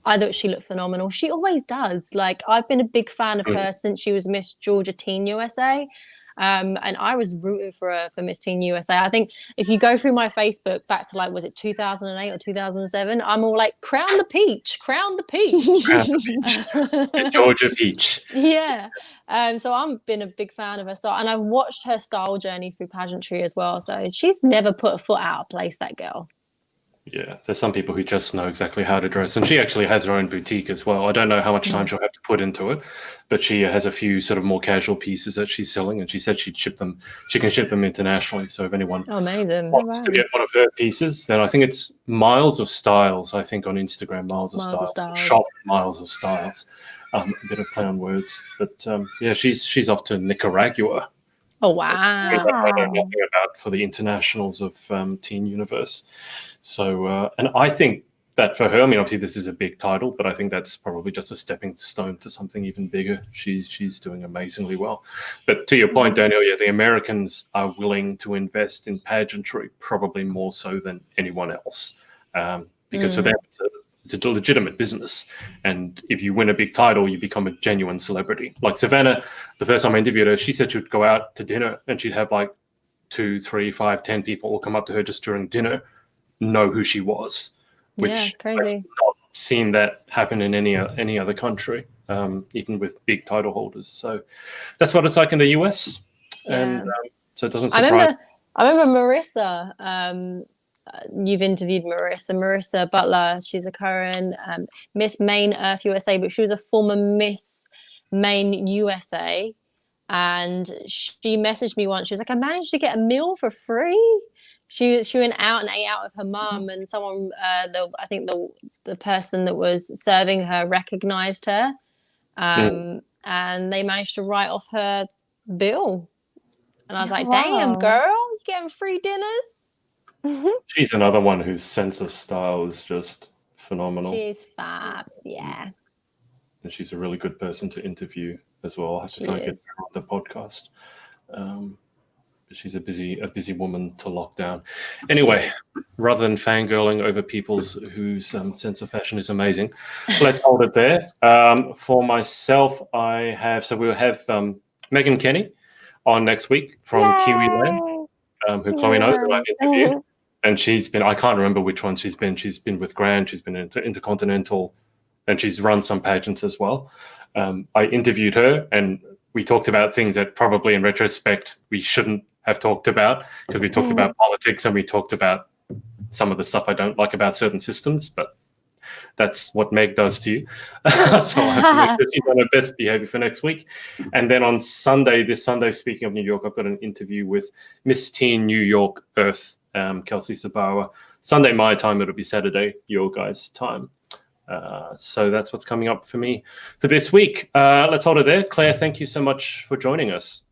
I thought she looked phenomenal. She always does. Like I've been a big fan of her since she was Miss Georgia Teen USA. And I was rooting for her for Miss Teen USA. I think if you go through my Facebook back to like, was it 2008 or 2007? I'm all like, crown the peach, crown the peach. Crown the peach. Georgia peach. Yeah. So I've been a big fan of her style, and I've watched her style journey through pageantry as well. So she's never put a foot out of place, that girl. Yeah, there's some people who just know exactly how to dress, and she actually has her own boutique as well. I don't know how much time she'll have to put into it, but she has a few sort of more casual pieces that she's selling, and she said she'd ship them. She can ship them internationally. So if anyone wants to get one of her pieces, then I think it's Miles of Styles. I think on Instagram, Miles of Styles. Shop Miles of Styles. A bit of play on words, but yeah, she's off to Nicaragua. Oh wow! I know nothing about for the internationals of Teen Universe. So, and I think that for her, I mean, obviously this is a big title, but I think that's probably just a stepping stone to something even bigger. She's doing amazingly well. But to your point, Danielle, yeah, the Americans are willing to invest in pageantry probably more so than anyone else, because for them it's a legitimate business. And if you win a big title, you become a genuine celebrity. Like Savannah, the first time I interviewed her, she said she would go out to dinner and she'd have like 2, 3, 5, 10 people all come up to her just during dinner, know who she was, which it's crazy. I've not seen that happen in any other country, even with big title holders. So that's what it's like in the US. And so it doesn't surprise. I remember Marissa. You've interviewed Marissa Butler. She's a current Miss Maine Earth USA, but she was a former Miss Maine USA. And she messaged me once. She was like, I managed to get a meal for free. She went out and ate out with her mum, and someone, I think the person that was serving her recognized her, and they managed to write off her bill. And I was like, damn, girl, you getting free dinners? She's another one whose sense of style is just phenomenal. She's fab, yeah. And she's a really good person to interview as well. I'll have to try and get her on the podcast. She's a busy woman to lock down. Anyway, rather than fangirling over people's whose sense of fashion is amazing, let's hold it there. For myself, we'll have Megan Kenny on next week from Kiwiland, who Chloe knows that I've interviewed. And she's been, I can't remember which one she's been. She's been with Grand, she's been into Intercontinental, and she's run some pageants as well. I interviewed her and we talked about things that probably in retrospect we shouldn't have talked about, because we talked about politics and we talked about some of the stuff I don't like about certain systems, but that's what Meg does to you. So I have to make sure she's on her best behavior for next week. And then on this Sunday, speaking of New York, I've got an interview with Miss Teen New York Earth, Kelsey Sabawa. Sunday my time, it'll be Saturday your guys' time. So that's what's coming up for me for this week. Let's hold it there. Claire, thank you so much for joining us.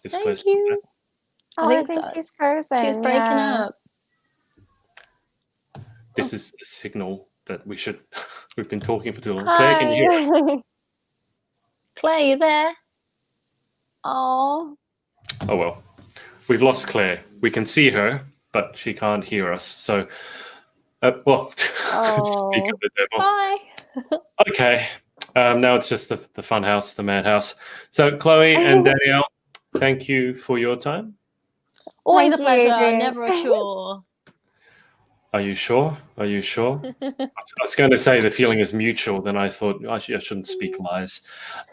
Thank you. I think she's frozen. She's breaking up. This is a signal that we've been talking for too long. Claire, can you hear us? Claire, you there? Oh well. We've lost Claire. We can see her, but she can't hear us. So, speak of the devil. Bye. Okay. Now it's just the fun house, the madhouse. So, Chloe and Danielle, thank you for your time. Always a pleasure. Never a chore. Are you sure? I was going to say the feeling is mutual. Then I thought actually I shouldn't speak lies.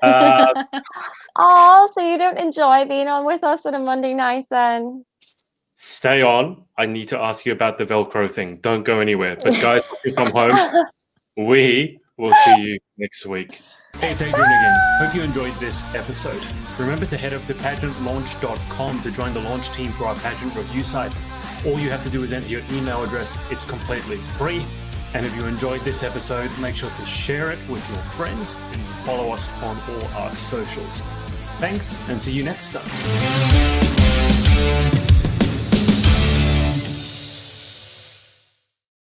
so you don't enjoy being on with us on a Monday night then? Stay on. I need to ask you about the Velcro thing. Don't go anywhere. But guys, when you come home, we will see you next week. Hey, it's Adrian again. Hope you enjoyed this episode. Remember to head over to pageantlaunch.com to join the launch team for our pageant review site. All you have to do is enter your email address. It's completely free. And if you enjoyed this episode, make sure to share it with your friends and follow us on all our socials. Thanks, and see you next time.